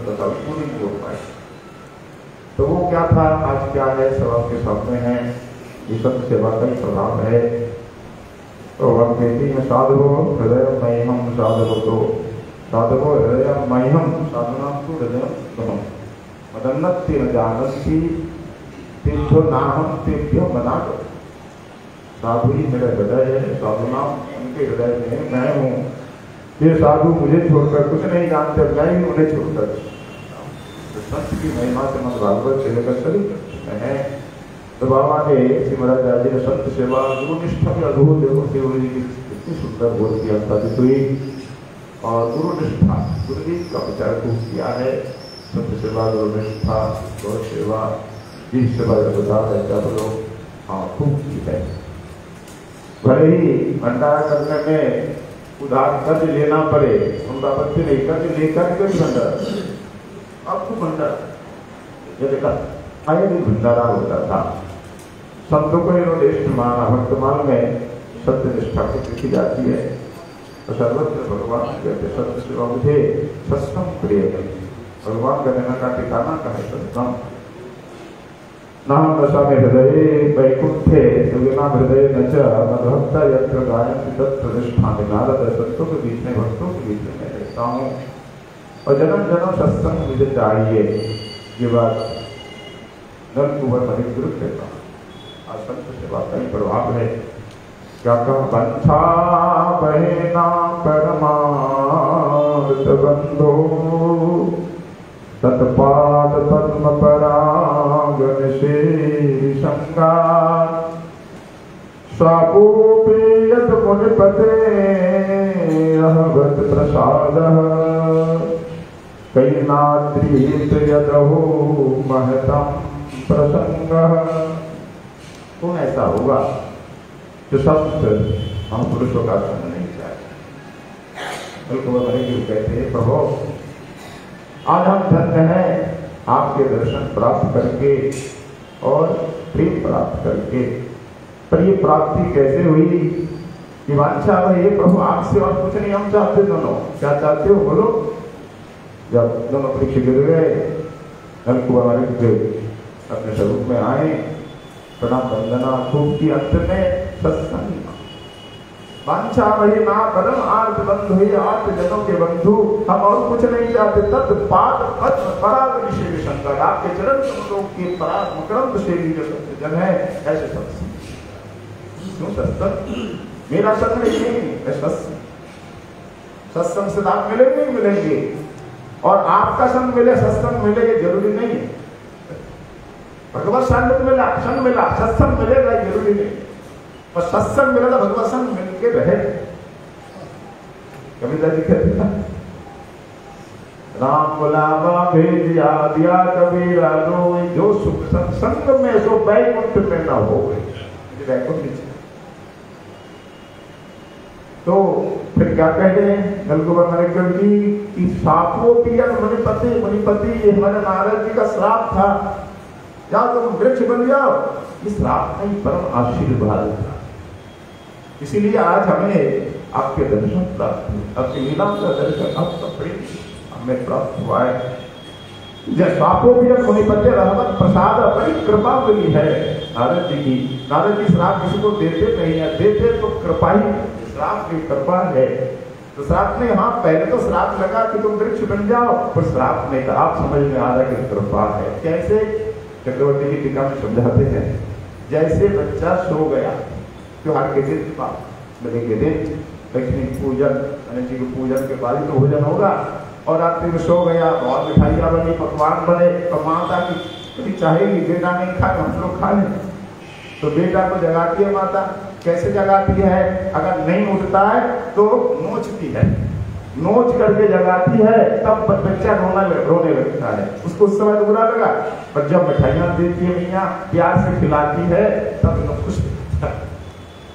कथा पूरी नहीं हो पाई। तो वो क्या था, आज क्या है, सब आपके सामने है। ये सब सेवा का ही प्रभाव है। तो हम कहती हैं साधवो हृदय मह्यम साधवो तो साधवो हृदय मह्यम साधना तो हृदय मदन्नति न जानती तीर्थो नाहम तीर्थ्यो मना दो। साधु ही मेरा हृदय है, साधु नाम उनके हृदय में मैं हूँ। ये साधु मुझे छोड़कर कुछ नहीं जानते, मैं ही उन्हें छोड़कर। तो संत की महिमा से मत भागवत से लेकर सभी है। तो बाबा ने श्री महाराज जी ने संत सेवा गुरु निष्ठा के अद्भुत देखो शिव जी की कितनी सुंदर बोध की स्थापित हुई। और गुरु निष्ठा गुरु जी का विचार खूब किया है। संत सेवा गुरु निष्ठा गौ सेवा जीव सेवा बता रहता तो लोग हाँ खूब की है। भले ही भंडारा करने में उधार कर्ज लेना पड़े, उनका बच्चे नहीं कर्ज लेकर के भंडारा आपको भंडारा ये देखा आए भी भंडारा होता था। संतों को इन्होंने इष्ट माना। वर्तमान में सत्य निष्ठा को लिखी जाती है। तो सर्वत्र भगवान कहते सत्य सेवा मुझे सत्संग प्रिय है। भगवान का कहने का ठिकाना का है सत्संग। नाम दशा में हृदय वैकुंठे सुगना हृदय नच मधुभक्ता यत्र गायन्ति तत्र निष्ठान। नारद संतों के बीच में भक्तों के बीच में रहता हूँ और जन्म जन्म सत्संग मुझे चाहिए। ये बात नल कुंवर मणि गुरु कहता हूँ। आज संत सेवा का ही प्रभाव है। क्या कहा बंधा बहना परमार्थ बंधो तत्पाद पद्म परागन से संगा स्वापोपेयत मुनिपते अहवत प्रसाद कैनाद्रीत यदहो महतम प्रसंग। कौन ऐसा होगा जो संत महापुरुषों का संग नहीं चाहे। कहते हैं प्रभु आज हम धन्य हैं आपके दर्शन प्राप्त करके और प्रेम प्राप्त करके। पर ये प्राप्ति कैसे हुई कि वांछा है प्रभु आपसे और कुछ नहीं हम चाहते। दोनों क्या चाहते हो बोलो। जब दोनों परीक्षा गिर गए नल कुंवर अपने स्वरूप में आए, प्रणाम वंदना खूब की। अंत में सत्संग वांछा वही ना परम आर्त बंधु हुई आर्त जनों के बंधु। हम और कुछ नहीं चाहते। तत् पाद पद्म पराग निषेध शंकर आपके चरण कमलों के पराग मकरंद से भी जो सत्य जन है ऐसे सत्संग। क्यों सत्संग मेरा संग नहीं है सत्संग। सत्संग से आप मिलेंगे नहीं मिलेंगे और आपका संग मिले सत्संग मिले ये जरूरी नहीं है। भगवत संग मिला सत्संग मिलेगा जरूरी नहीं। और सत्संग मिला तो भगवत संग मिलके रहे। कविता जी कहते हैं राम बुलावा भेजिया दिया कबीरा रोए जो सुख सत्संग में सो वैकुंठ में न हो। वैकुंठ तो फिर क्या कहते हैं नल कुंवर मणिकर जी की सापों पियन मणिपति ये हमारे नारद जी का श्राप था। या तुम वृक्ष बन जाओ। इस श्राप नहीं परम आशीर्वाद था। इसीलिए आज हमें आपके दर्शन प्राप्त हुए। आपकी लीला का दर्शन आपका प्रेम हमें प्राप्त हुआ है। जब सापों पियन मणिपति रहमत प्रसाद बड़ी कृपा मिली है नारद जी की। नारद जी श्राप किसी को देते नहीं है, देते तो कृपा ही। श्राप की कृपा है। तो श्राप ने हाँ पहले तो श्राप लगा कि तुम वृक्ष बन जाओ, पर श्राप नहीं था। आप समझ में आ रहा है कि कृपा है। कैसे चक्रवर्ती की टीका में समझाते हैं जैसे बच्चा सो गया त्योहार के दिन बड़े के दिन लक्ष्मी पूजन गणेश जी के पूजन के बाद तो भोजन होगा और रात्रि में सो गया। बहुत मिठाइयाँ बनी पकवान बने तो माता की चाहेगी बेटा नहीं खाए हम लोग खा लें। तो बेटा को जगाती है माता। कैसे जगाती है? अगर नहीं उठता है तो नोचती है। नोच करके जगाती है तब बच्चा रोने लगता है। उसको उस समय तो बुरा लगा, पर जब मिठाइयां देती है मैया, प्यार से खिलाती है, तब तो खुश होता है।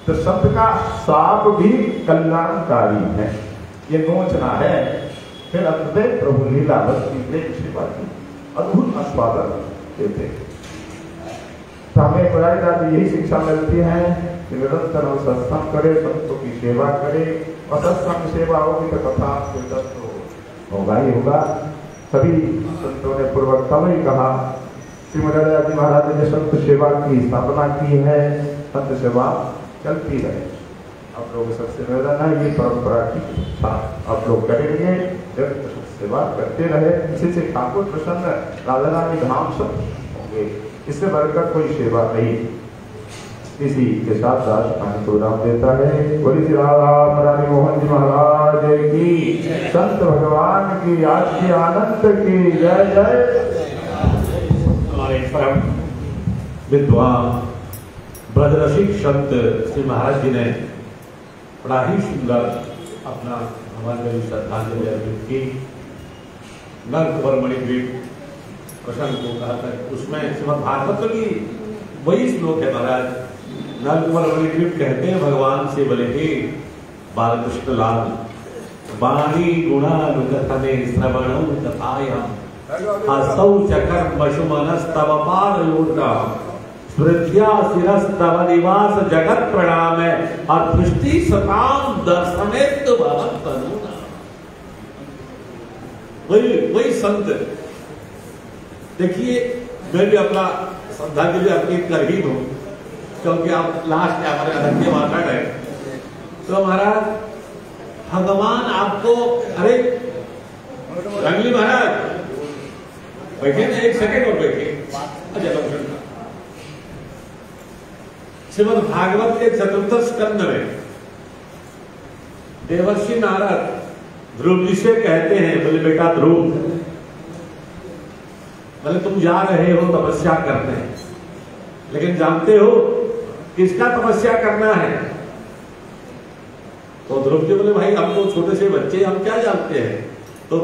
तो शब्द का साप भी कल्याणकारी है, ये नोचना है। फिर अंत में प्रभु लीला भक्ति प्रेम सेवा की अद्भुत आस्वादन देते। तो हमें पढ़ाई यही शिक्षा मिलती है कि निरंतर हम सत्संग करें, संतों की सेवा करें, और सत्संग सेवा होगी तो कथा तो होगा ही होगा। सभी संतों ने पूर्वकता में ही कहा, श्रीमद जी महाराज ने संत सेवा की स्थापना की है, संत सेवा चलती रहे। आप लोग सबसे निवेदन है, ये परंपरा की इच्छा आप लोग करेंगे, जब सेवा करते रहे, इसी से ठाकुर प्रसन्न, राधा रानी धाम सब होंगे। इससे बढ़कर कोई सेवा नहीं। इसी के साथ राष्ट्र को राम देता है। बोली श्री राधा रानी मोहन जी महाराज की, संत भगवान की, आज की आनंद की जय जय। हमारे परम विद्वान ब्रजरसिक संत श्री महाराज जी ने बड़ा ही सुंदर अपना हमारे लिए श्रद्धांजलि अर्पित की। नरकुंवर मणिद्वीप प्रसंग को कहा था, उसमें श्रीमद् भागवत की वही श्लोक है महाराज। नरकुंवर मणिद्वीप कहते हैं भगवान से बोले, हे बालकृष्ण लाल, वाणी गुणानुगतने श्रवणौ तथायम् हसौ चकर पशुमनस्तव पादयोटा स्मृत्या शिरस्तव निवास जगत प्रणाम और दृष्टि सताम दर्शनेत भवत तनुना। वही संत। देखिए, मैं भी अपना श्रद्धांजलि अर्पित कर ही दूं, क्योंकि आप लास्ट हमारे अध्यक्ष भाषण है। तो महाराज भगवान आपको, अरे रंगली महाराज बैठे ना, एक सेकेंड और बैठे। अच्छा, श्रीमद् भागवत के चतुर्थ स्कंद में देवर्षि नारद ध्रुव जी से कहते हैं, बोले बेटा ध्रुव, बोले तुम जा रहे हो तपस्या करने, लेकिन जानते हो किसका तपस्या करना है? तो ध्रुव जी बोले, भाई हम तो छोटे से बच्चे, हम क्या जानते हैं? तो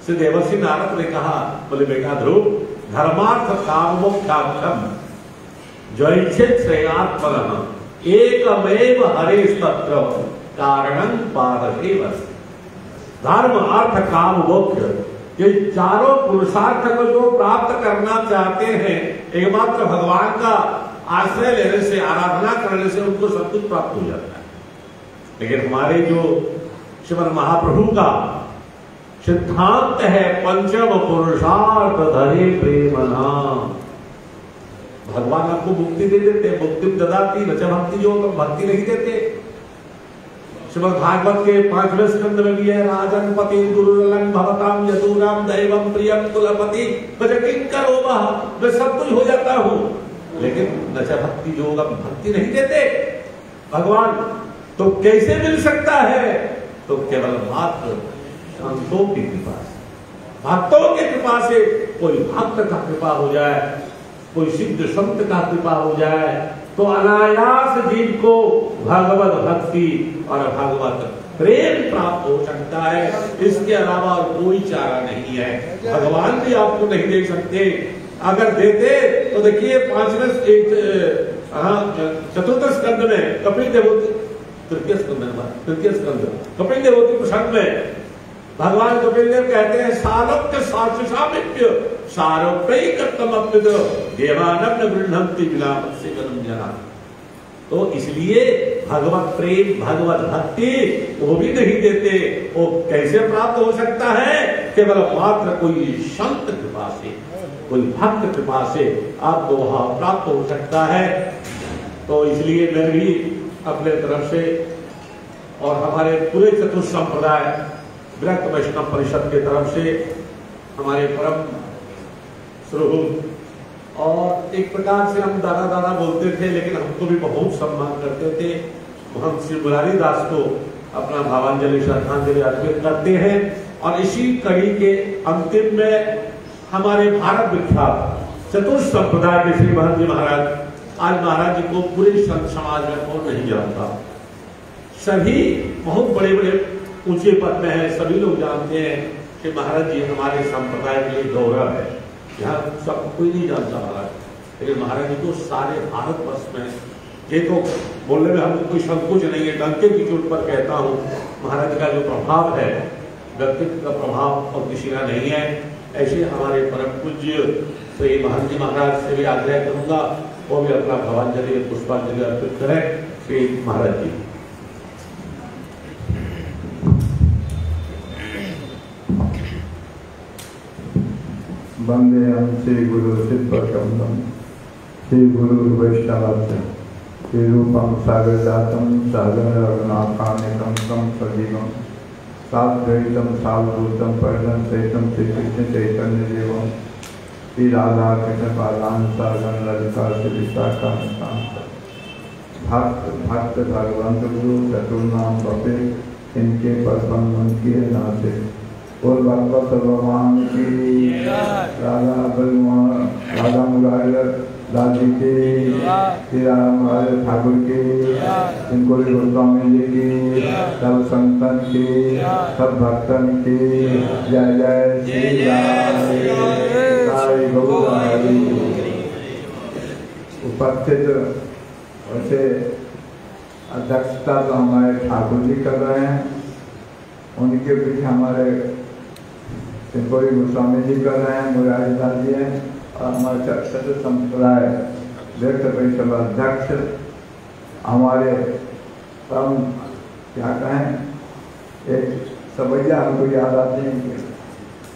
श्री देवर्षि नारद ने कहा, बोले बेटा ध्रुव, धर्मार्थ काम मोक्षार्थम जयच्छेद श्रेयात्मनः एकमेव हरे तत्र कारणं पारसेव। धर्म अर्थ काम मोक्ष, ये चारों पुरुषार्थ को जो प्राप्त करना चाहते हैं, एकमात्र भगवान का आश्रय लेने से, आराधना करने से उनको सब कुछ प्राप्त हो जाता है। लेकिन हमारे जो श्रीमद् महाप्रभु का सिद्धांत है, पंचम पुरुषार्थ धरे प्रेम नाम। भगवान आपको मुक्ति दे देते, मुक्ति ददाती न च भक्ति, जो भक्ति नहीं देते। श्रीमद् भागवत के 5वें स्कंद में भी है, राजन पति गुरुरलं भवताम यदूराम दैवम प्रियम कुलपति किंकरो वह, मैं सब कुछ हो जाता हूँ, लेकिन न च भक्ति, जो भक्ति नहीं देते भगवान। तो कैसे मिल सकता है? तो केवल मात्र संतों की कृपा से, भक्तों की कृपा से। कोई भक्त का कृपा हो जाए, कोई सिद्ध संत का कृपा हो जाए, तो अनायास जीव को भगवत भक्ति और भगवत प्रेम प्राप्त हो सकता है। इसके अलावा कोई चारा नहीं है। भगवान भी आपको नहीं दे सकते। अगर देते तो देखिए 5वें चतुर्थ स्कंद में कपिल देवोती, तृतीय स्कंद कपिल देवोती प्रसंग में भगवान कपिल देव कहते हैं, सालोक्य साक्षिसामिप्य सारोपैकतमप्यद देवानम्न गृह्णन्ति बिना मत्स्यगनं जना। तो इसलिए भगवत प्रेम, भगवत भक्ति वो भी नहीं देते। वो कैसे प्राप्त हो सकता है? केवल मात्र कोई संत कृपा से, कोई भक्त कृपा से आपको वहां प्राप्त हो सकता है। तो इसलिए मैं भी अपने तरफ से और हमारे पूरे चतुर्थ संप्रदाय विरक्त वैष्णव परिषद के तरफ से, हमारे परम स्वरूप, और एक प्रकार से हम दादा दादा बोलते थे, लेकिन हमको भी बहुत सम्मान करते थे। हम श्री मुरारी दास को अपना भावांजलि श्रद्धांजलि अर्पित करते हैं। और इसी कड़ी के अंतिम में हमारे भारत विख्यात चतुर्थ संप्रदाय के श्री महंत जी महाराज, आज महाराज जी को पूरे संत समाज में कौन नहीं जानता। सभी बहुत बड़े बड़े ऊंचे पद में है। सभी लोग जानते हैं कि महाराज जी हमारे संप्रदाय के लिए गौरव है। यहाँ सब कोई नहीं जानता महाराज, लेकिन महाराज जी को सारे भारतवर्ष में, ये तो बोलने में हमको कोई संकोच नहीं है, डंके की चोट पर कहता हूँ, महाराज का जो प्रभाव है व्यक्तित्व का प्रभाव और किसी का नहीं है। ऐसे हमारे परम पूज्य श्री महाराज जी महाराज से भी आग्रह करूंगा वो भी अपना भावांजलि पुष्पांजलि अर्पित करें। श्री महाराज जी। वंदे हम श्री गुरु सिद्धपदकमलम श्री गुरु वैष्णवाच्य श्री रूपम सागरजातम सागर रघुनाथान्वितं तं सजीवम साद्वैतम सावधूतम परिणम सहितम श्री कृष्ण चैतन्य देवम श्री राधा कृष्ण पादान सागन ललिता श्री विशाखान्वितांत भक्त भक्त भगवंत गुरु चतुर्नाम बपे इनके परम मन के नाते और भगवत भगवान की राधा बलवान राधा मुरारी दादी की श्री राम ठाकुर की इनको गोस्वामी जी की सब संतन की सब भक्तन की जय जय श्री राम साई गौरी। उपस्थित वैसे अध्यक्षता तो हमारे ठाकुर जी कर रहे हैं, उनके पीछे हमारे सिंकोरी गोस्वामी जी कर रहे हैं, मुरारी दास जी हैं और हमारे चतुर्थ संप्रदाय व्यक्त परिषद अध्यक्ष हमारे परम क्या कहें एक सवैया हमको याद आते हैं,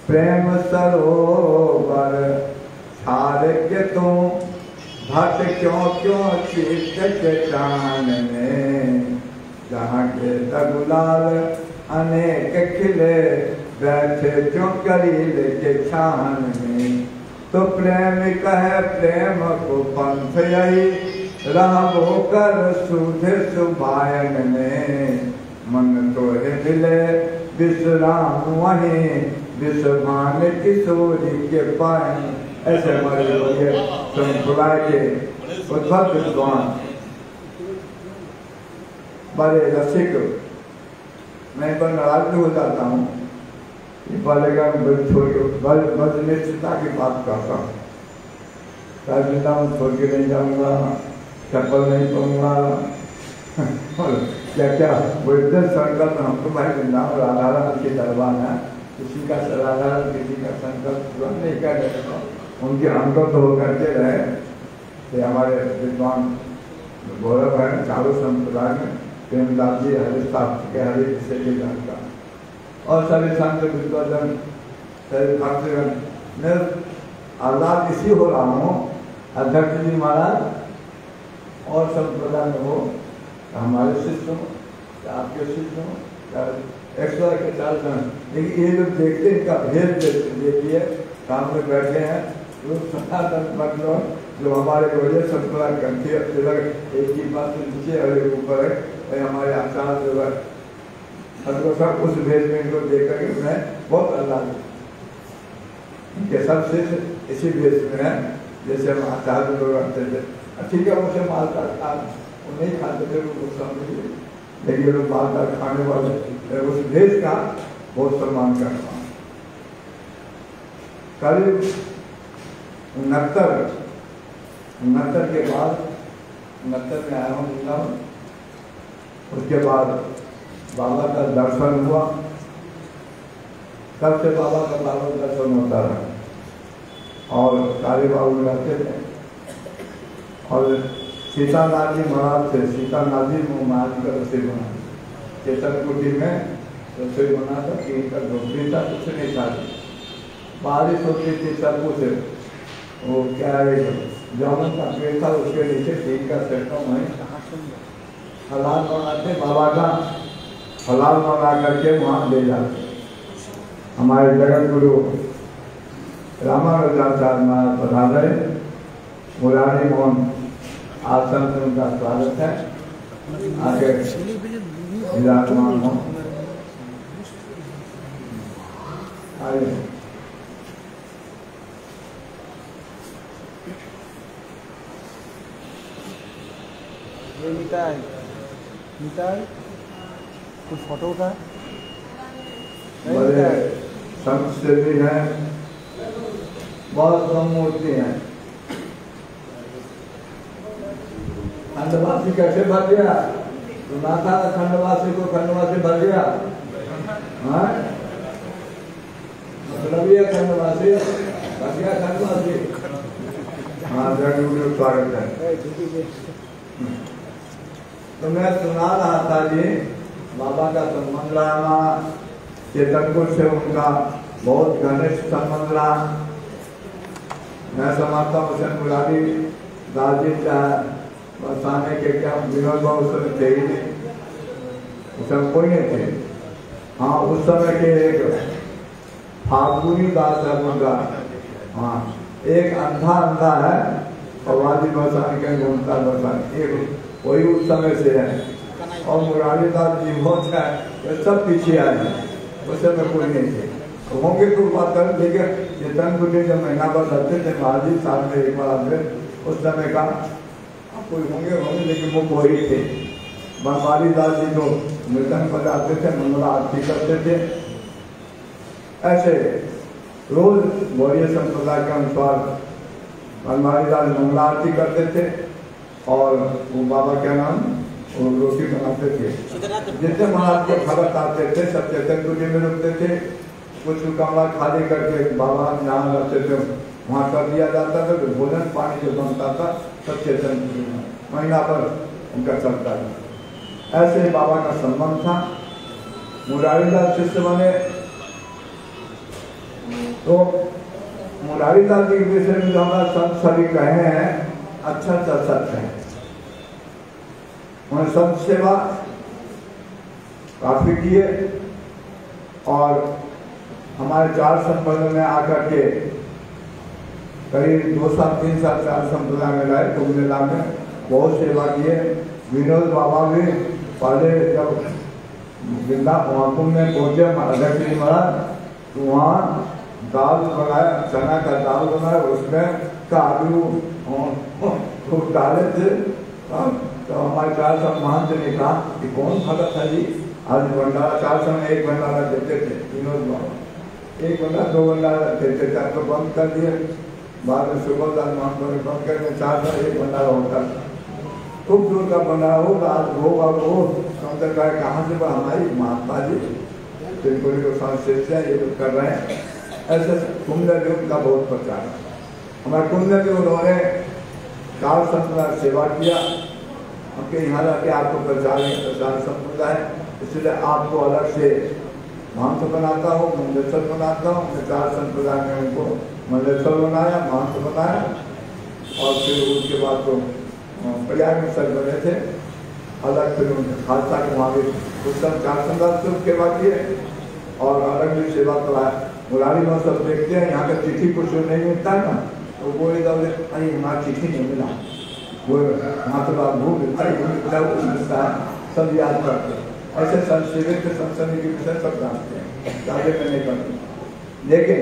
प्रेम सरोवर छाड़ के तुम भट क्यों क्यों चित्त के चान में, जहाँ के गुलाल अनेक खिले बैठे क्यों करील के छान में, तो प्रेम कहे प्रेम को पंथ यही रहबो कर सूझे सुभायन में, मन तो है मिले विश्राम वहीं विश्वान किशोरी के पाए। ऐसे हमारे संप्रदाय के उद्भव विद्वान बड़े रसिक, मैं पर नाराज हो जाता हूँ, बोलेगा छोड़ निश्चितता की बात करता हूँ, छोड़ के नहीं जाऊँगा, चप्पल नहीं पहनूंगा क्या क्या बुद्ध संकल्प हमको भाई वृंदावन राधा रानी के दरबार है, किसी का राधा किसी का संकल्प पूरा नहीं कर रहे, उनके अंगत होकर के रहे। ये हमारे विद्वान गौरव है चारों संप्रदाय में, प्रेमदास जी हरिदास के हरि विषय के जानकार और सभी संत विद्वान सभी भक्तगण। मैं आजाद इसी हो रहा हूँ अध्यक्ष जी महाराज और संप्रदाय में हो, हमारे शिष्य हो या आपके शिष्य हो या 100 के 4 जन, लेकिन ये लोग देखते इनका भेद देखिए, सामने बैठे हैं लोग सनातन मतलब जो हमारे वजह संप्रदाय करते हैं, एक ही बात नीचे और एक ऊपर है, हमारे आचार्य जो है सब उस भेद में इनको देख करके मैं बहुत अल्लाह इनके सब शिष्य इसी भेद में है, जैसे हम आचार्य लोग आते थे। ठीक है, उनसे मालदार खा वो नहीं खाते थे लोग, लेकिन लोग मालदार खाने वाले उस भेद का बहुत सम्मान करता हूँ। करीब 69 के बाद 69 में आया हूँ वृंदावन, उसके बाद बाबा का दर्शन हुआ, तब से बाबा का बाबा दर्शन होता रहा और काली बाबू रहते थे। और सीतानाथ जी महाराज थे, सीतानाथ जी महाराज का रसोई बना, चेतन कुटी में रसोई बना था, इनका झोंपड़ी था, कुछ नहीं था, बारिश होती थी सब कुछ, वो क्या है जामुन का पेड़ था, उसके नीचे टीन का सेटम है, हलाल बनाते बाबा का, हलाल बना करके वहाँ ले जाते। हमारे जगत गुरु रामानुजाचार्य महाराज पधारे, मुरारी मोहन आसन में उनका स्वागत है, आगे विराजमान हो। आइए ये निताई कुछ फोटो का बड़े संत सेवी हैं, बहुत कम मूर्ति हैं। खंडवासी कैसे भर गया? सुना था खंडवासी को, खंडवासी भर गया। मतलब ये खंडवासी भर गया, खंडवासी। हाँ, जरूर स्वागत है। तो मैं सुना रहा था जी, बाबा का संबंध रहा, चेतनपुर से उनका बहुत घनिष्ठ संबंध रहा। मैं समझता हूँ हुसैन मुरारी दास जी का बरसाने के क्या विनोद बाबू उसमें थे ही नहीं, उसमें कोई नहीं थे। हाँ, उस समय के एक फाल्गुनी दास है उनका, हाँ, एक अंधा है और वादी बरसाने के घूमता बरसाने, एक वही उस समय से है। और मुरारी दास जी बहुत है, ये सब पीछे आए हैं, उस समय कोई नहीं थे। होंगे तो बात कर, लेकिन चेतनपुर के जब महीना भर रहते थे महाजी साल में एक बार आते, उस समय का कोई होंगे, लेकिन वो कोई थे। बनवारी दास जी तो मृदंग बजाते थे, मंगला आरती करते थे। ऐसे रोज गौरीय संप्रदाय के अनुसार बनवारी दास मंगला आरती करते थे और वो बाबा क्या नाम वो रोटी बनाते थे। जितने महाराज के भगत आते थे सब चेतनपुर में रुकते थे। कुछ कमरा खाली करके बाबा जहाँ रहते थे वहाँ कर दिया जाता था। तो भोजन पानी जो बनता था सब चेतनपुर में महीना भर उनका चलता था। ऐसे बाबा का संबंध था। मुरारी दास शिष्य बने तो मुरारी दास जी के विषय में जो हमारा संत सभी कहे हैं अच्छा सच है। उन्होंने संत सेवा काफी किए और हमारे 4 संप्रदाय में आकर के करीब 2 साल 3 साल 4 संप्रदाय में रहे। कुंभ मेला में बहुत सेवा किए। विनोद बाबा भी पहले जब वृंदावन में पहुंचे अध्यक्ष जी महाराज तो वहाँ दाल बनाया, चना का दाल बनाया, उसमें काजू खूब डाले थे। तो हमारे 4 साल महंत ने कहा कि कौन भगत है जी, आज भंडारा 4 साल में 1 भंडारा देते थे विनोद बाबा, 1 भंडारा 2 भंडारा देते थे। तो बंद कर दिए, बाद में सुबह महंत ने बंद करके 4 साल 1 भंडारा होता था। खूब दूर का भंडारा होगा, आज भोग और वो समझ का कहाँ से हमारी महात्मा जी तिलकुरी को संस्कृत ये लोग कर रहे हैं। ऐसे कुंडल युग का बहुत प्रचार है। हमारे कुंडल के उन्होंने 4 संप्रदाय सेवा किया। हमके यहाँ रखे आपको प्रचार संप्रदाय, इसलिए आपको अलग से महंत बनाता हूँ, मंडलेश्वर बनाता हूँ। मैं 4 संप्रदाय में उनको मंडलेश्वर बनाया, महंत बनाया और फिर उसके बाद तो प्रयाग में सर बने थे अलग। फिर उनके खालसा के वहाँ भी उस समय 4 संप्रदाय सेवा किए और अलग भी सेवा कराया। मुरारी में सब देखते हैं यहाँ का चिट्ठी कुछ नहीं मिलता है ना, तो वो अरे हमारा चिट्ठी नहीं मिला, वो वहाँ तो भूल मिलता है, सब याद करते हैं। ऐसे संसेवित संसदीय के विषय सब जानते हैं, ताजे में नहीं करते। लेकिन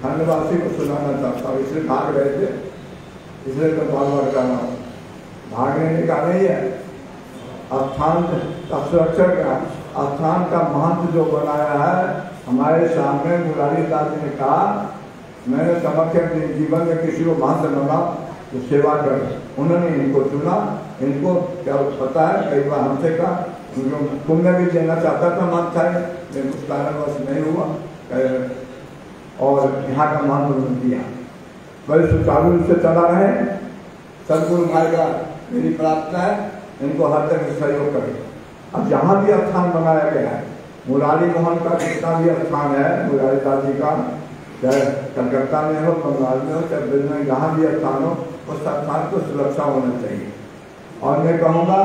खंडवासी को सुनाना चाहता हूँ, इसलिए भाग रहे थे, इसलिए तो बार बार करना हो। भागने का नहीं है, स्थान का सुरक्षक का स्थान का महंत जो बनाया है हमारे सामने मुरारी दास जी ने कहा मैंने समझ जीवन में किसी को महंत बना तो सेवा कर। उन्होंने इनको चुना। इनको क्या पता है, कई बार हमसे कहा उनको पुण्य भी देना चाहता था महंत था, लेकिन कुछ कारणवश नहीं हुआ और यहाँ का महंत उन्होंने दिया। बड़े सुचारू रूप से चला रहे। सदगुरु भाई का मेरी प्रार्थना है इनको हर तरह से सहयोग करें। अब जहाँ भी स्थान बनाया गया है, मुरारी मोहन का जितना भी स्थान है, मुरारी दास जी का, चाहे कलकत्ता में हो, बंगाल में हो, चाहे दिल्ली में, जहाँ भी स्थान हो उस स्थान को सुरक्षा होना चाहिए। और मैं कहूँगा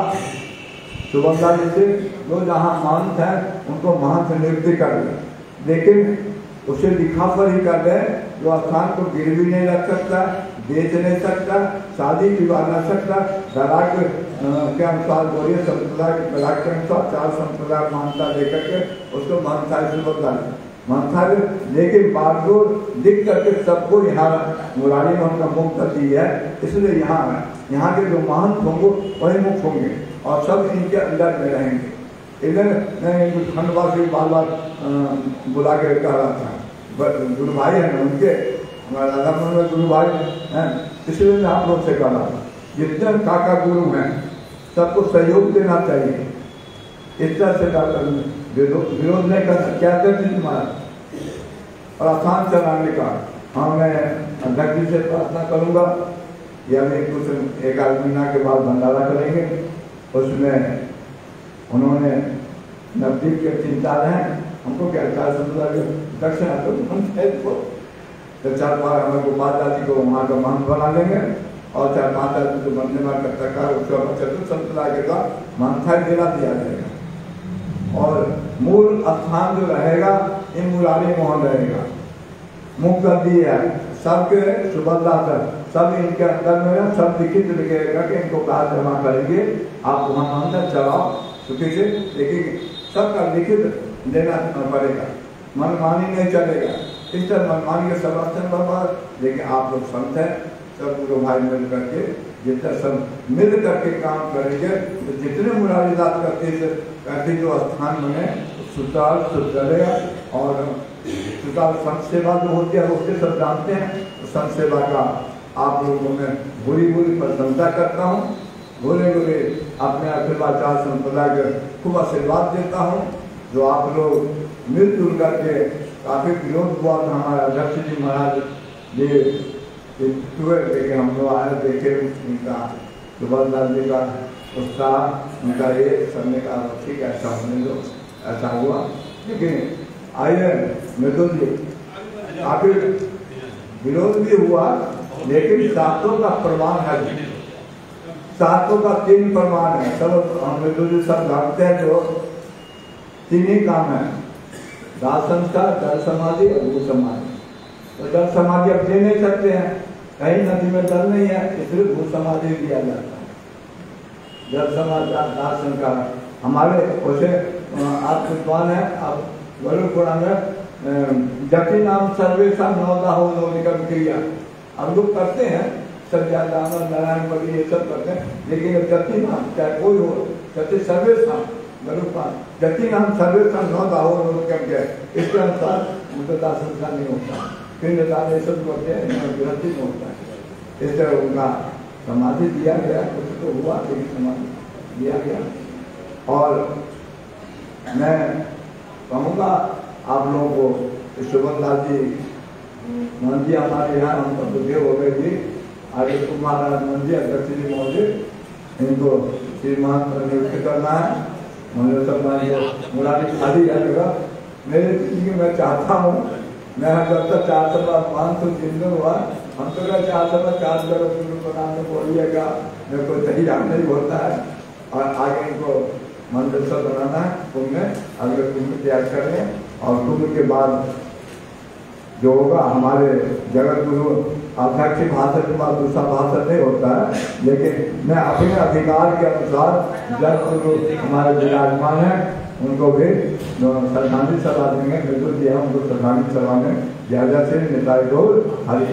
सुबंधा जी से जो जहाँ महंत है उनको महंत नियुक्ति कर दें, लेकिन उसे लिखा पर ही कर दें। जो स्थान को गिरवी नहीं रख सकता, बेच नहीं सकता, शादी विवाह न सकता, दलाल के अनुसार गौरीय संप्रदाय के दलाल के अनुसार 4 संप्रदाय मान्यता लेकर के उसको मान्यता से बदला मान्यता। लेकिन बागडोर लिख करके सबको यहाँ मुरारी में उनका मुक्त दी है, इसलिए यहाँ के जो महंत होंगे वही मुक्त होंगे और सब इनके अंदर में रहेंगे। इधर मैं खंडवासी बार बार बुला के कह रहा था, गुरु भाई है ना उनके, हमारे राधा मोहन में गुरु भाई हैं, इसलिए मैं आप लोग से कह रहा था जितने काका गुरु हैं सबको सहयोग देना चाहिए, इस तरह से विरोध नहीं करना। क्या करते तुम्हारा और आसान चलाने का। हाँ, मैं अध्यक्ष जी से प्रार्थना करूंगा, या मैं कुछ एक आध महीना के बाद भंडारा करेंगे, उसमें उन्होंने नजदीक के चिंता है हमको क्या 400 दक्षिणा तो 4-5 हमें गोपाल दादी को वहाँ का महंत बना लेंगे और 4-5 आदमी को बनने वाला तक उसका संप्रदाय के द्वारा मानथा दिला दिया जाएगा और मूल स्थान जो रहेगा ये मुरारी मोहन रहेगा। मुक्त दिया सबके सुभद्रा सब इनके अंदर में सब लिखित लिखेगा कि इनको काज जमा करेंगे, आप वहाँ अंदर चलाओ चुके से, लेकिन सबका लिखित देना पड़ेगा, मनमानी नहीं चलेगा। इस तरह मनमानी के समर्थन बर्बाद, लेकिन आप लोग संत हैं, सब गुरु भाई मिल करके जितना सब मिल करके काम करेंगे तो जितने मुरारी दास करते जो स्थान बने सुचार चलेगा। और सुचार संत सेवा जो होती है उसके सब जानते हैं, तो संत सेवा का आप लोगों में बुरी प्रशंसा करता हूँ, बुरे अपने आशीर्वाचार संप्रदाय के खूब आशीर्वाद देता हूँ। जो आप लोग मिलजुल करके काफी विरोध हुआ था, हमारे अध्यक्ष जी महाराज जी लेकिन हम लोग आए देखे उनका सुभद्रा जी का उत्साह, उनका ये करने का ठीक है, ऐसा होने दो, ऐसा हुआ। लेकिन आइए मृदुल जी काफी विरोध भी हुआ, लेकिन शास्त्रों का प्रमाण है, शास्त्रों का 3 प्रमाण है। सब हम मृदुल जी सब जानते हैं, जो 3 ही काम है, दास संस्कार, जल समाधि और भू समाधि। तो जल समाधि अब दे नहीं सकते हैं, कहीं नदी में जल नहीं है, इसलिए भू समाधि दिया जाता है। जल समाधि दास संस्कार हमारे वैसे आत्मविद्वान है। अब गरुड़ पुराण में जति नाम सर्वेशा नवदा हो निगम क्रिया हम लोग करते हैं, सत्यादामन नारायण बलि ये सब करते हैं, लेकिन जति नाम चाहे कोई हो, जति सर्वेशा जति नाम सर्वेशा नवदा हो निगम क्रिया, इसके अनुसार उनका दास संस्कार नहीं होता, फिर दान ये सब करते हैं, विरति में होता है। इस तरह उनका समाधि दिया गया, कुछ तो हुआ लेकिन समाधि दिया गया। और मैं कहूँगा आप लोगों को, सुभद्रा जी मोहन जी हमारे यहाँ हम सब बुद्धे हो गए जी, आगे कुमार मोहन जी अध्यक्ष जी महोदय, इनको श्रीमान पर नियुक्त करना है। मुझे सब मुरारी खाली जाएगा, मेरे जिंदगी में चाहता हूँ, मैं जब तक 4 साल 500 जिंदा हुआ, हम तो क्या 4 साल 4 गुरु को नाम में बोलिएगा, मेरे को सही याद नहीं होता है। और आगे इनको मंदिर सब बनाना है, कुंभ में अगले कुंभ तैयार करें, और कुंभ के बाद जो होगा हमारे जगत गुरु अध्यक्ष भाषण के बाद दूसरा भाषण नहीं होता है, लेकिन मैं अपने अधिकार के अनुसार जगत गुरु हमारे विराजमान है, उनको भी श्रद्धांजलि सभा देंगे, मृदुल जी है उनको श्रद्धांजलि सभा में ज्यादा से निताई डोल हरी।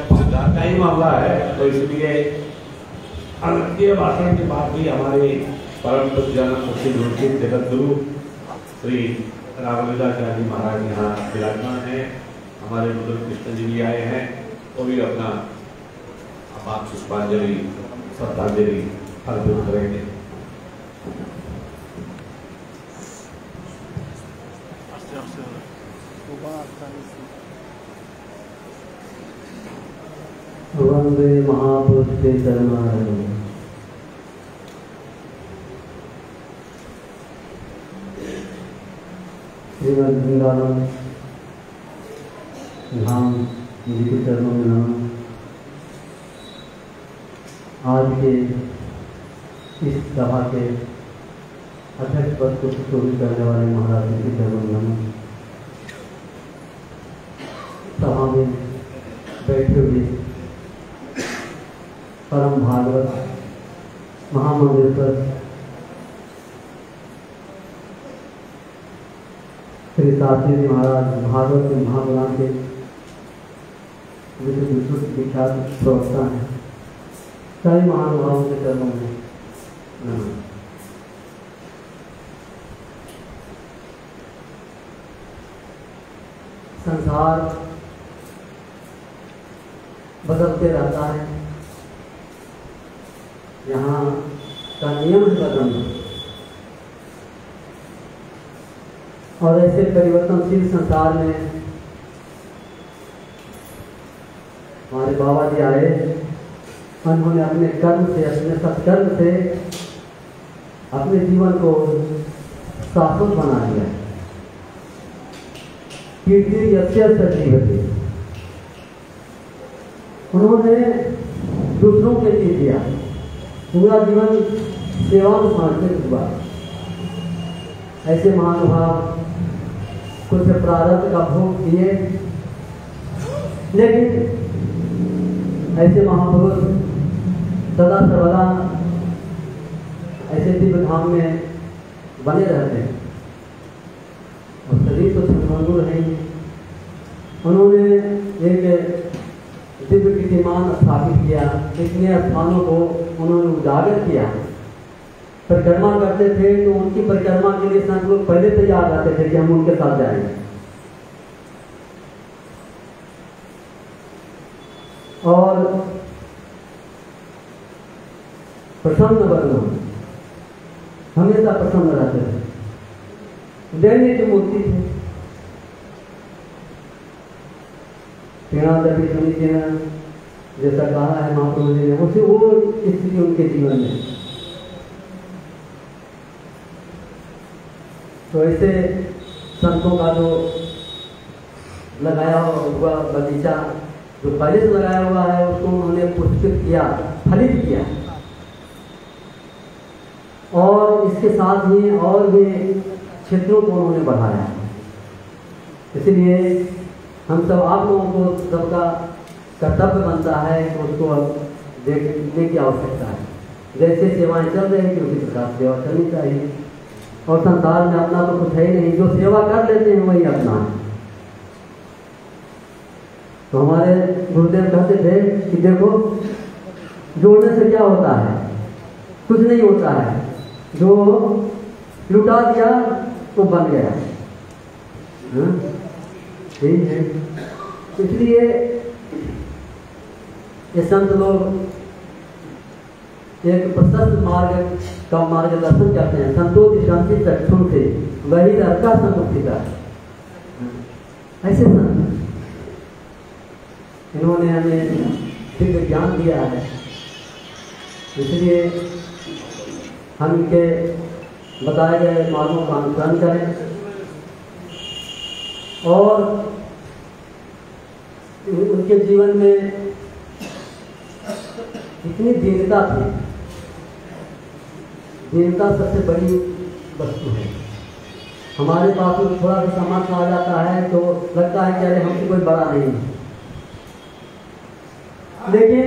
सिद्धार्थ का ही मामला है, तो इसलिए अंत्य भाषण के बाद भी हमारे परम पूज्य जगत गुरु श्री राघवेंद्राचार्य महाराज यहाँ विराजमान है, हमारे बुजुर्ग कृष्ण जी भी आए हैं, वो भी अपना आप पुष्पांजलि श्रद्धांजलि अर्पित करेंगे। वंदे महापुरुष के चरणारविंद। श्रीमद् वृंदावन धाम जी के चरणों में नाम। आज के इस सभा के अध्यक्ष पद को सुशोभित करने वाले महाराज जी के चरणों में नमन। सभा में बैठे हुए परम भागवत महामंडेश्वर श्री शास्त्री जी महाराज भागवत महापुराण के विश्व विख्यात प्रवक्ता हैं, सारे महानुभावों के चरणों में संसार बदलते रहता है, यहाँ का नियम है बदलना, और ऐसे परिवर्तनशील संसार में हमारे बाबा जी आए, उन्होंने अपने कर्म से, अपने सत्कर्म से अपने जीवन को शाश्वत बना दिया। कीर्ति यस्य सजीवति, उन्होंने दूसरों के लिए दिया, पूरा जीवन सेवा में समर्पित हुआ। ऐसे महानुभाव कुछ प्रारब्ध का भोग दिए, लेकिन ऐसे महापुरुष सदा सर्वदा ऐसे दिव्य धाम में बने रहते हैं, और शरीर तो संभंगुर है ही। उन्होंने एक दिव्य कीर्तिमान स्थापित किया, इतने स्थानों को उन्होंने उजागर किया। परिक्रमा करते थे तो उनकी परिक्रमा के लिए संत लोग पहले तैयार रहते थे कि हम उनके साथ जाएंगे, और प्रसन्न वर्ण हमेशा प्रसन्न रहते थे। दैनिक की मूर्ति थे, देवी सुनी जी ने जैसा कहा है महाप्रभु जी ने, उसे वो स्थिति उनके जीवन में। तो ऐसे संतों का जो लगाया हुआ बगीचा, जो पहले से लगाया हुआ है, उसको उन्होंने पुष्पित किया, फलित किया, और इसके साथ ही और भी क्षेत्रों को उन्होंने बढ़ाया। इसलिए हम सब, आप लोगों को सबका कर्तव्य बनता है कि उसको देखने की आवश्यकता है। जैसे सेवाएं चल रही हैं उसी प्रकार सेवा करनी चाहिए, और संसार में अपना तो कुछ है ही नहीं, जो सेवा कर लेते हैं वही अपना है। तो हमारे गुरुदेव कहते थे कि देखो, जोड़ने से क्या होता है, कुछ नहीं होता है, जो लुटा दिया तो बन गया। ठीक है, इसलिए ये संत लोग एक प्रशस्त मार्ग का मार्गदर्शन करते हैं। संतोषि शांति चक्षुण से वही का संतुष्टिता। ऐसे संत इन्होंने हमें दिव्य ज्ञान दिया है, इसलिए हम इनके बताए गए मार्गों का अनुसरण करें, और उनके जीवन में इतनी दीनता थी। दीनता सबसे बड़ी वस्तु है। हमारे पास में थोड़ा सा सामान आ जाता है तो लगता है कि अरे हमसे कोई बड़ा नहीं है, लेकिन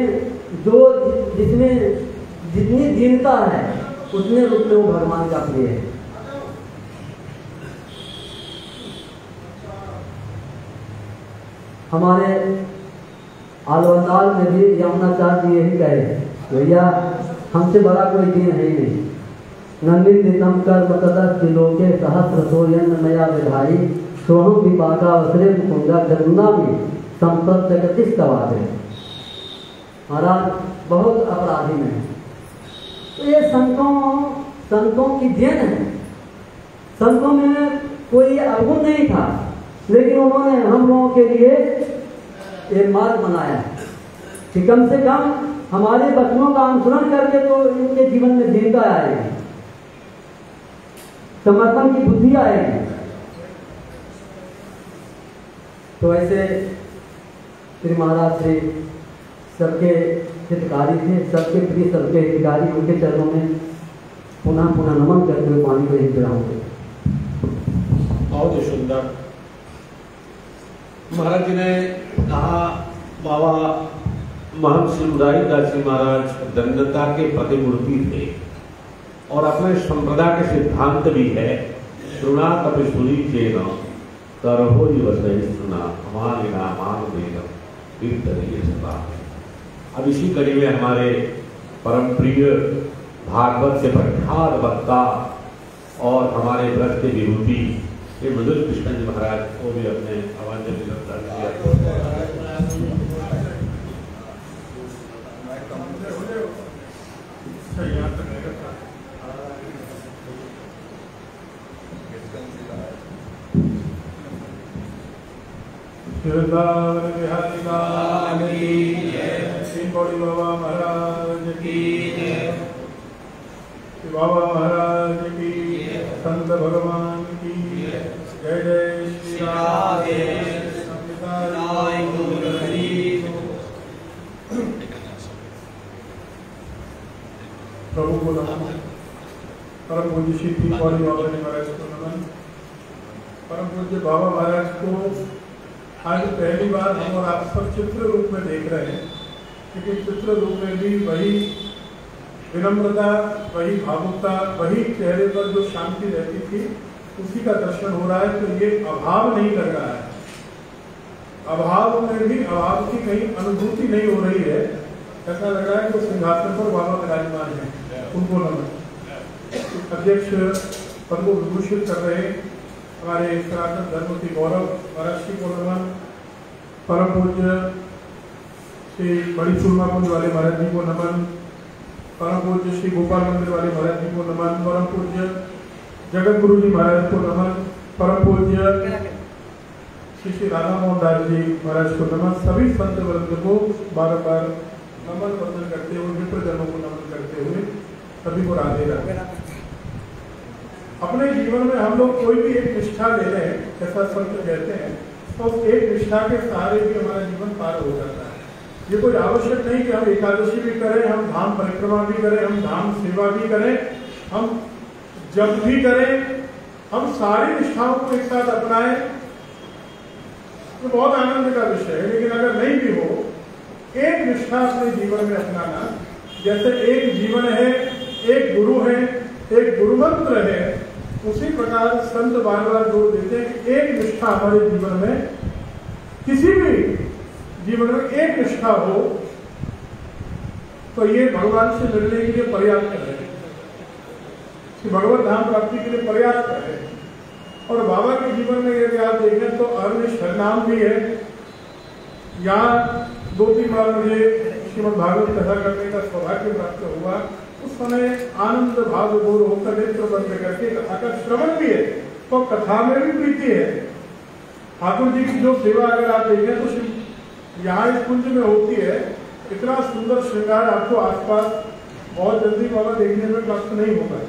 जो जिसमें जितनी दीनता है उतने रूप में वो भगवान का प्रिय है। हमारे आलवंदाल में भी यमुनाचार्य जी यही कहे, भैया हमसे बड़ा कोई दीन है ही नहीं। नंदितम कर्म तदस्त लोके सहस्र सोयन मया विधाई सोहम विपाका वसरे मुकुंदा गरुणा में संपत्त जगतिस कवाते। महाराज बहुत अपराधी में, तो ये संतों की देन है। संतों में कोई अवगुण नहीं था, लेकिन उन्होंने हम लोगों के लिए एक मार्ग बनाया कि कम से कम हमारे वचनों का अनुसरण करके तो इनके जीवन में दीनता आएगी, समर्पण की बुद्धि आएगी। तो ऐसे श्री महाराज श्री सबके हितकारी थे, सबके प्रिय, सबके हितकारी। उनके चरणों में पुनः पुनः नमन करते हुए पानी में ही गिराऊंगे। बहुत ही सुंदर। महाराज जी ने कहा, बाबा महंत श्री उदारीदास जी महाराज दंडता के प्रतिमूर्ति थे, और अपने संप्रदाय के सिद्धांत भी है, श्रुणा कपि सुनी चेन करहो वसई सुना हमारे नामान देना कीर्तनीय सभा। अब इसी कड़ी में हमारे परम प्रिय भागवत से प्रख्यात वक्ता और हमारे व्रत के विभूति ये मधुर कृष्ण जी महाराज को भी अपने आवांजलि वृंदावन बिहारी लाल की जय, श्री गौरी बाबा महाराज की जय, श्री बाबा महाराज की जय, संत भगवान की जय, जय जय श्री राधे प्रभु को नमन। परम पूज्य श्री गौरी बाबा जी महाराज को नमन। परम पूज्य बाबा महाराज को आज पहली बार हम और आप सब चित्र रूप में देख रहे हैं, क्योंकि चित्र रूप में भी वही विनम्रता, वही भावुकता, वही चेहरे पर जो शांति रहती थी उसी का दर्शन हो रहा है। तो ये अभाव नहीं लग रहा है, अभाव में भी अभाव की कहीं अनुभूति नहीं हो रही है। ऐसा लग रहा है कि सिंहासन पर बाबा विराजमान है। उनको नमन। अध्यक्ष पद को विभूषित कर रहे हमारे सनातन धर्म की गौरव महाराज श्री को नमन। परम पूज्य श्री बड़ी सुरमा कुंज वाले महाराज जी को नमन। परम पूज्य श्री गोपाल मंदिर वाले महाराज जी को नमन। परम पूज्य जगत गुरु जी महाराज को नमन। परम पूज्य श्री श्री राधा मोहन दास जी महाराज को नमन। सभी संत वर्ग को बार बार नमन वंदन करते हुए, मित्रजनों को नमन करते हुए सभी को राधे राधे। अपने जीवन में हम लोग कोई भी एक निष्ठा ले रहे हैं, ऐसा संत कहते हैं, तो एक निष्ठा के सहारे भी हमारा जीवन पार हो जाता है। ये कोई आवश्यक नहीं कि हम एकादशी भी करें, हम धाम परिक्रमा भी करें, हम धाम सेवा भी करें, हम जप भी करें, हम सारी निष्ठाओं को एक साथ अपनाएं, तो बहुत आनंद का विषय है। लेकिन अगर नहीं भी हो, एक निष्ठा अपने जीवन में अपनाना, जैसे एक जीवन है, एक गुरु है, एक गुरु मंत्र है, उसी प्रकार संत बार बार जोर देते हैं कि एक निष्ठा हमारे जीवन में, किसी भी जीवन में एक निष्ठा हो तो ये भगवान से मिलने के लिए पर्याप्त है, कि भगवत धाम प्राप्ति के लिए पर्याप्त है। और बाबा के जीवन में यदि आप देखें तो अन्य शरनाम भी है। यहाँ 2-3 बार मुझे श्रीमद् भागवत कथा करने का सौभाग्य प्राप्त हुआ। उस समय आनंद भाव बोर होकर नेत्र बंद करके कथा का श्रवण भी है, तो कथा में भी प्रीति है। ठाकुर जी की जो सेवा अगर आप देखें तो यहाँ इस कुंज में होती है, इतना सुंदर श्रृंगार आपको आसपास बहुत जल्दी बाबा देखने में प्राप्त नहीं होगा।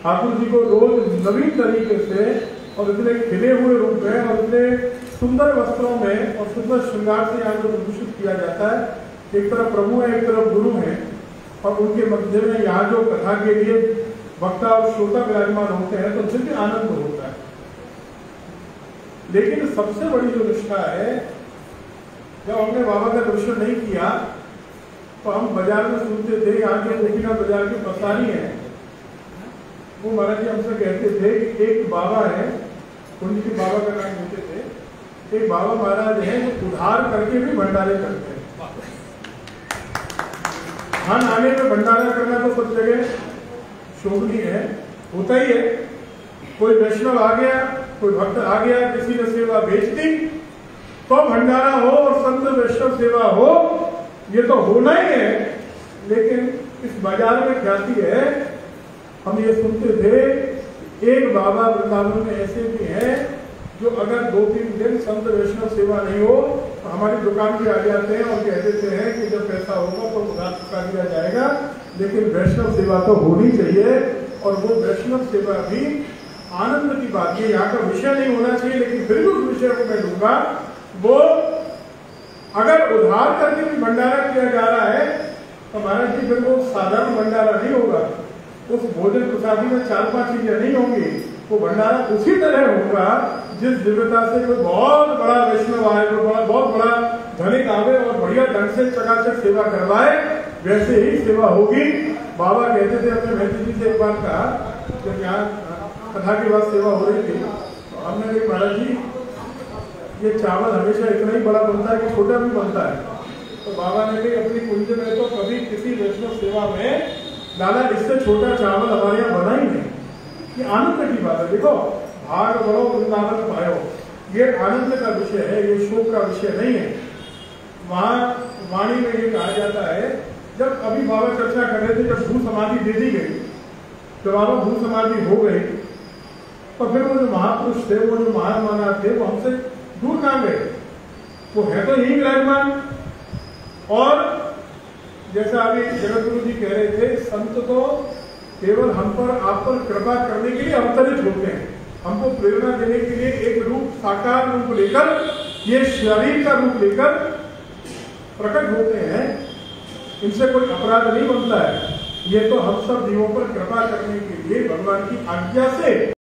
ठाकुर जी को रोज नवीन तरीके से और इतने खिले हुए रूप में और इतने सुंदर वस्त्रों में और सुंदर श्रृंगार से यहाँ को विभूषित किया जाता है। एक तरफ प्रभु है, एक तरफ गुरु है, और उनके मध्य में यहाँ जो कथा के लिए वक्ता और श्रोता विराजमान होते हैं तो दिव्य आनंद होता है। लेकिन सबसे बड़ी जो निष्ठा है, जब हमने बाबा का दर्शन नहीं किया तो हम बाजार में सुनते थे, यहाँ के गोपीनाथ बाजार के पसारी हैं, वो महाराज जी हमसे कहते थे कि एक बाबा है, उनके बाबा का नाम लेते थे, एक बाबा महाराज है जो उधार करके भी भंडारे करते हैं। धन आने में भंडारा करना तो सब जगह शोभनीय है, होता ही है। कोई वैष्णव आ गया, कोई भक्त आ गया, किसी ने सेवा बेच दी तो भंडारा हो और संत वैष्णव सेवा हो, ये तो होना ही है। लेकिन इस बाजार में ख्याति है, हम ये सुनते थे, एक बाबा वृंदावन में ऐसे भी हैं जो अगर 2-3 दिन संत वैष्णव सेवा नहीं हो तो हमारी दुकान पे आ जाते हैं और कह देते हैं कि जब पैसा होगा तो उधार चुका दिया जाएगा, लेकिन वैष्णव सेवा तो होनी चाहिए। और वो वैष्णव सेवा भी आनंद की बात है, यहाँ का विषय नहीं होना चाहिए, लेकिन फिर भी उस विषय को मैं लूंगा। वो अगर उधार करके भी भंडारा किया जा रहा है तो महाराज जी फिर वो साधारण भंडारा नहीं होगा, उस भोजन प्रसादी में 4-5 चीजें नहीं होंगी, वो भंडारा उसी तरह होगा जिस दिव्यता से कोई बहुत बड़ा वैष्णव आए, बहुत बड़ा धनिक आवे और बढ़िया ढंग से चकाचक सेवा करवाए, वैसे ही सेवा होगी। बाबा कहते थे, अपने महती जी से एक बार कहा, जब यहाँ कथा के बाद सेवा हो रही थी तो हमने कहा महाराज जी ये चावल हमेशा इतना ही बड़ा बनता है कि छोटा भी बनता है। तो बाबा ने कहा अपनी कुंज में तो कभी किसी वैष्णव सेवा में दादा इससे छोटा चावल हमारे यहाँ बना ही नहीं। ये आनंद की बात है। देखो, भाग बढ़ो वृंदावन पायो, ये आनंद का विषय है, ये शोक का विषय नहीं है। वहां वाणी में ये कहा जाता है, जब अभी बाबा चर्चा कर रहे थे, जब भू समाधि दे दी गई, जब बाबा भू समाधि हो गई, तो फिर वो जो महापुरुष थे, वो जो महान माना थे, वो हमसे दूर कहां गए? वो है तो यही विराजमान। और जैसा अभी जगत गुरु जी कह रहे थे, संत तो केवल हम पर, आप पर कृपा करने के लिए अवतरित होते हैं, हमको प्रेरणा देने के लिए एक रूप, साकार रूप लेकर, ये शरीर का रूप लेकर प्रकट होते हैं। इनसे कोई अपराध नहीं बनता है। ये तो हम सब जीवों पर कृपा करने के लिए भगवान की आज्ञा से